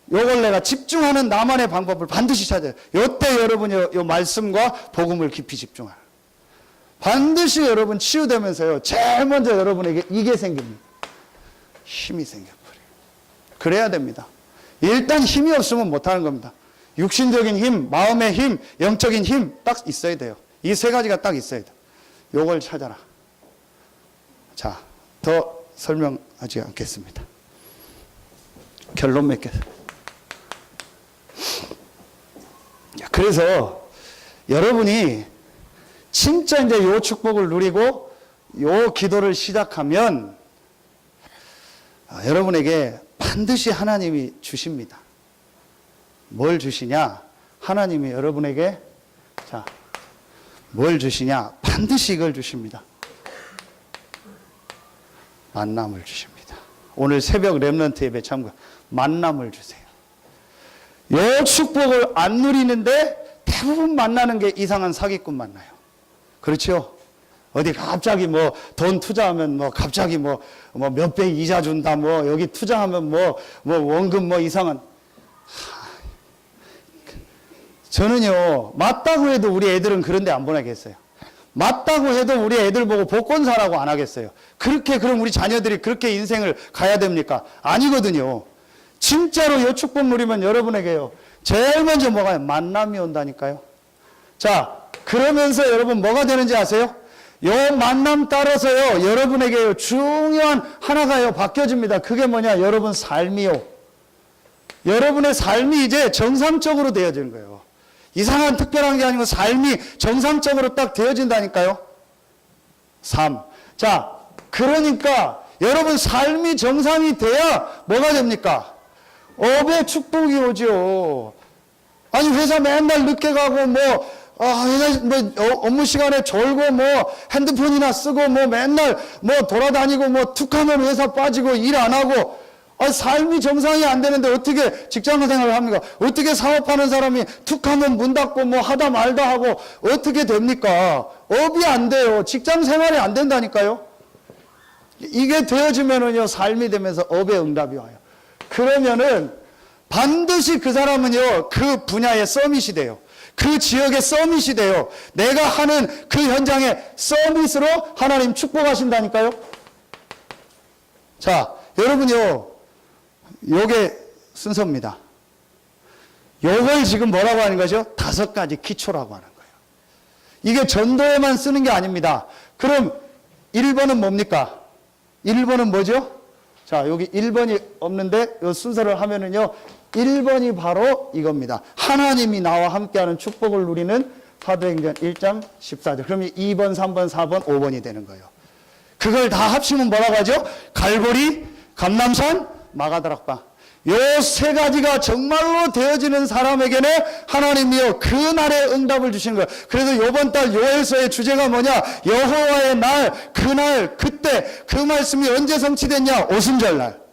요걸 내가 집중하는 나만의 방법을 반드시 찾아요. 요때 여러분이 요 말씀과 복음을 깊이 집중하라. 반드시 여러분 치유되면서요, 제일 먼저 여러분에게 이게 생깁니다. 힘이 생겨버려요. 그래야 됩니다. 일단 힘이 없으면 못하는 겁니다. 육신적인 힘, 마음의 힘, 영적인 힘 딱 있어야 돼요. 이 3가지가 딱 있어야 돼요. 요걸 찾아라. 자, 더 설명하지 않겠습니다. 결론 맺겠습니다. 그래서 여러분이 진짜 이제 요 축복을 누리고 요 기도를 시작하면 여러분에게 반드시 하나님이 주십니다. 뭘 주시냐? 하나님이 여러분에게, 자, 뭘 주시냐? 반드시 이걸 주십니다. 만남을 주십니다. 오늘 새벽 렘넌트 예배 참가, 만남을 주세요. 요 축복을 안 누리는데 대부분 만나는 게 이상한 사기꾼 만나요. 그렇죠? 어디 갑자기 뭐 돈 투자하면 뭐 갑자기 뭐 몇 배 이자 준다, 뭐 여기 투자하면 뭐 원금 뭐 이상한. 저는요, 맞다고 해도 우리 애들은 그런데 안 보내겠어요. 맞다고 해도 우리 애들 보고 복권 사라고 안 하겠어요. 그럼 우리 자녀들이 그렇게 인생을 가야 됩니까? 아니거든요. 진짜로 요 축복 누리면 여러분에게요, 제일 먼저 뭐가요? 만남이 온다니까요. 자, 그러면서 여러분 뭐가 되는지 아세요? 요 만남 따라서요, 여러분에게요, 중요한 하나가요, 바뀌어집니다. 그게 뭐냐? 여러분 삶이요. 여러분의 삶이 이제 정상적으로 되어지는 거예요. 이상한 특별한 게 아니고 삶이 정상적으로 딱 되어진다니까요. 삶. 자, 그러니까 여러분 삶이 정상이 돼야 뭐가 됩니까? 업의 축복이 오죠. 아니, 회사 맨날 늦게 가고, 회사 업무 시간에 졸고, 핸드폰이나 쓰고, 맨날 돌아다니고, 툭 하면 회사 빠지고, 일 안 하고, 삶이 정상이 안 되는데 어떻게 직장 생활을 합니까? 어떻게 사업하는 사람이 툭 하면 문 닫고, 하다 말다 하고, 어떻게 됩니까? 업이 안 돼요. 직장 생활이 안 된다니까요. 이게 되어지면은요, 삶이 되면서 업의 응답이 와요. 그러면은 반드시 그 사람은요, 그 분야의 서밋이 돼요. 그 지역의 서밋이 돼요. 내가 하는 그 현장의 서밋으로 하나님 축복하신다니까요. 자, 여러분요, 요게 순서입니다. 요걸 지금 뭐라고 하는 거죠? 5가지 기초라고 하는 거예요. 이게 전도에만 쓰는 게 아닙니다. 그럼 1번은 뭡니까? 1번은 뭐죠? 자, 여기 1번이 없는데 이 순서를 하면은요, 1번이 바로 이겁니다. 하나님이 나와 함께하는 축복을 누리는 사도행전 1장 14절. 그러면 2번, 3번, 4번, 5번이 되는 거예요. 그걸 다 합치면 뭐라고 하죠? 갈보리, 감람산, 마가다락방. 요 3가지가 정말로 되어지는 사람에게는 하나님이요, 그날의 응답을 주시는 거예요. 그래서 요번 달 요엘서의 주제가 뭐냐? 여호와의 날, 그날, 그때. 그 말씀이 언제 성취됐냐? 오순절날.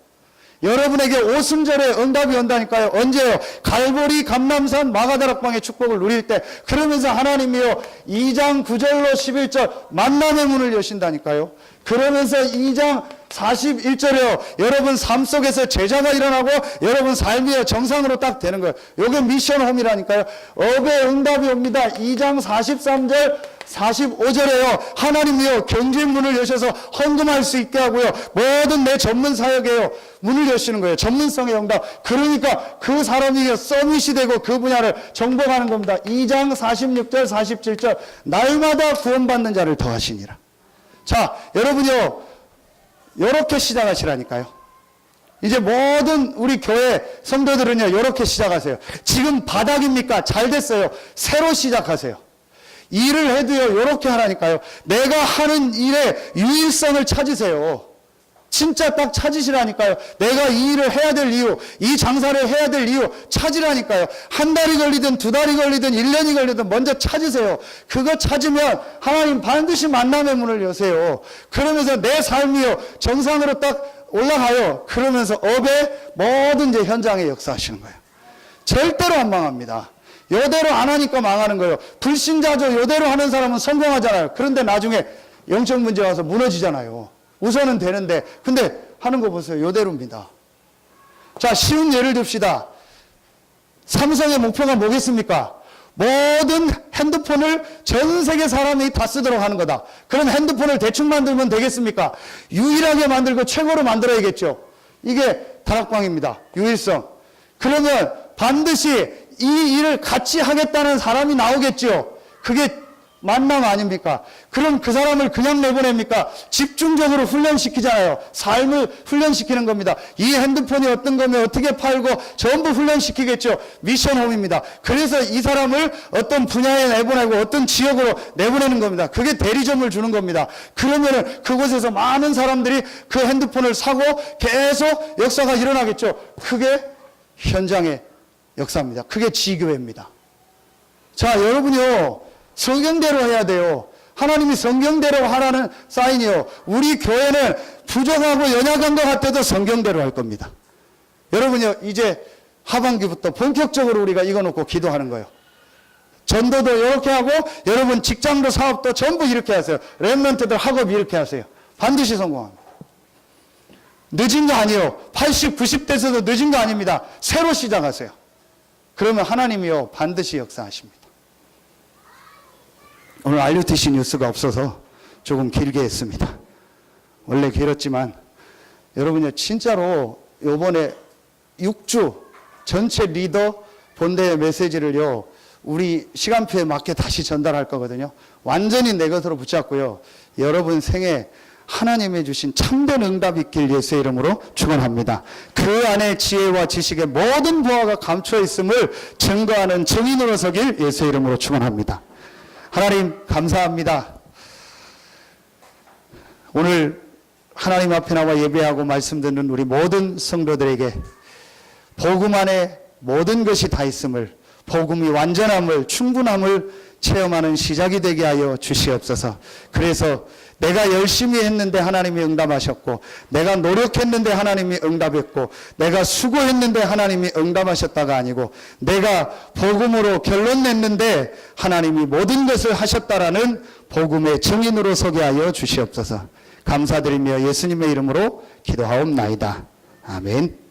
여러분에게 오순절에 응답이 온다니까요. 언제요? 갈보리, 감람산, 마가다락방의 축복을 누릴 때. 그러면서 하나님이요, 2장 9절로 11절 만남의 문을 여신다니까요. 그러면서 2장 41절에요, 여러분 삶 속에서 제자가 일어나고 여러분 삶이 정상으로 딱 되는 거예요. 이게 미션 홈이라니까요. 업의 응답이 옵니다. 2장 43절 45절에요. 하나님이요, 경제 문을 여셔서 헌금할 수 있게 하고요, 모든 내 전문 사역에요, 문을 여시는 거예요. 전문성의 응답. 그러니까 그 사람이 서밋이 되고 그 분야를 정복하는 겁니다. 2장 46절 47절 날마다 구원받는 자를 더하시니라. 자, 여러분요, 요렇게 시작하시라니까요. 이제 모든 우리 교회 성도들은요, 요렇게 시작하세요. 지금 바닥입니까? 잘 됐어요. 새로 시작하세요. 일을 해도요, 요렇게 하라니까요. 내가 하는 일의 유일성을 찾으세요. 진짜 딱 찾으시라니까요. 내가 이 일을 해야 될 이유, 이 장사를 해야 될 이유 찾으라니까요. 한 달이 걸리든 2달이 걸리든 1년이 걸리든 먼저 찾으세요. 그거 찾으면 하나님 반드시 만남의 문을 여세요. 그러면서 내 삶이요, 정상으로 딱 올라가요. 그러면서 업의 모든 이제 현장에 역사하시는 거예요. 절대로 안 망합니다. 요대로 안 하니까 망하는 거예요. 불신자죠. 요대로 하는 사람은 성공하잖아요. 그런데 나중에 영적 문제 와서 무너지잖아요. 우선은 되는데, 근데 하는 거 보세요. 요대로입니다. 자, 쉬운 예를 듭시다. 삼성의 목표가 뭐겠습니까? 모든 핸드폰을 전 세계 사람이 다 쓰도록 하는 거다. 그럼 핸드폰을 대충 만들면 되겠습니까? 유일하게 만들고 최고로 만들어야겠죠. 이게 다락방입니다. 유일성. 그러면 반드시 이 일을 같이 하겠다는 사람이 나오겠죠. 그게 만남 아닙니까? 그럼 그 사람을 그냥 내보냅니까? 집중적으로 훈련시키잖아요. 삶을 훈련시키는 겁니다. 이 핸드폰이 어떤 거면 어떻게 팔고 전부 훈련시키겠죠. 미션홈입니다. 그래서 이 사람을 어떤 분야에 내보내고 어떤 지역으로 내보내는 겁니다. 그게 대리점을 주는 겁니다. 그러면은 그곳에서 많은 사람들이 그 핸드폰을 사고 계속 역사가 일어나겠죠. 그게 현장의 역사입니다. 그게 지교회입니다. 자, 여러분이요, 성경대로 해야 돼요. 하나님이 성경대로 하라는 사인이요. 우리 교회는 부족하고 연약한 것 같아도 성경대로 할 겁니다. 여러분요, 이제 하반기부터 본격적으로 우리가 이거 놓고 기도하는 거예요. 전도도 이렇게 하고, 여러분 직장도 사업도 전부 이렇게 하세요. 랩런트들 학업 이렇게 하세요. 반드시 성공합니다. 늦은 거 아니에요. 80, 90대에서도 늦은 거 아닙니다. 새로 시작하세요. 그러면 하나님이요 반드시 역사하십니다. 오늘 RUTC 뉴스가 없어서 조금 길게 했습니다. 원래 길었지만 여러분요 진짜로 요번에 6주 전체 리더 본대의 메시지를요 우리 시간표에 맞게 다시 전달할 거거든요. 완전히 내 것으로 붙잡고요. 여러분 생에 하나님이 주신 참된 응답 있길 예수의 이름으로 축원합니다. 그 안에 지혜와 지식의 모든 보화가 감춰 있음을 증거하는 증인으로 서길 예수의 이름으로 축원합니다. 하나님 감사합니다. 오늘 하나님 앞에 나와 예배하고 말씀 듣는 우리 모든 성도들에게 복음 안에 모든 것이 다 있음을, 복음이 완전함을, 충분함을 체험하는 시작이 되게 하여 주시옵소서. 그래서 내가 열심히 했는데 하나님이 응답하셨고, 내가 노력했는데 하나님이 응답했고, 내가 수고했는데 하나님이 응답하셨다가 아니고, 내가 복음으로 결론 냈는데 하나님이 모든 것을 하셨다라는 복음의 증인으로 서게 하여 주시옵소서. 감사드리며 예수님의 이름으로 기도하옵나이다. 아멘.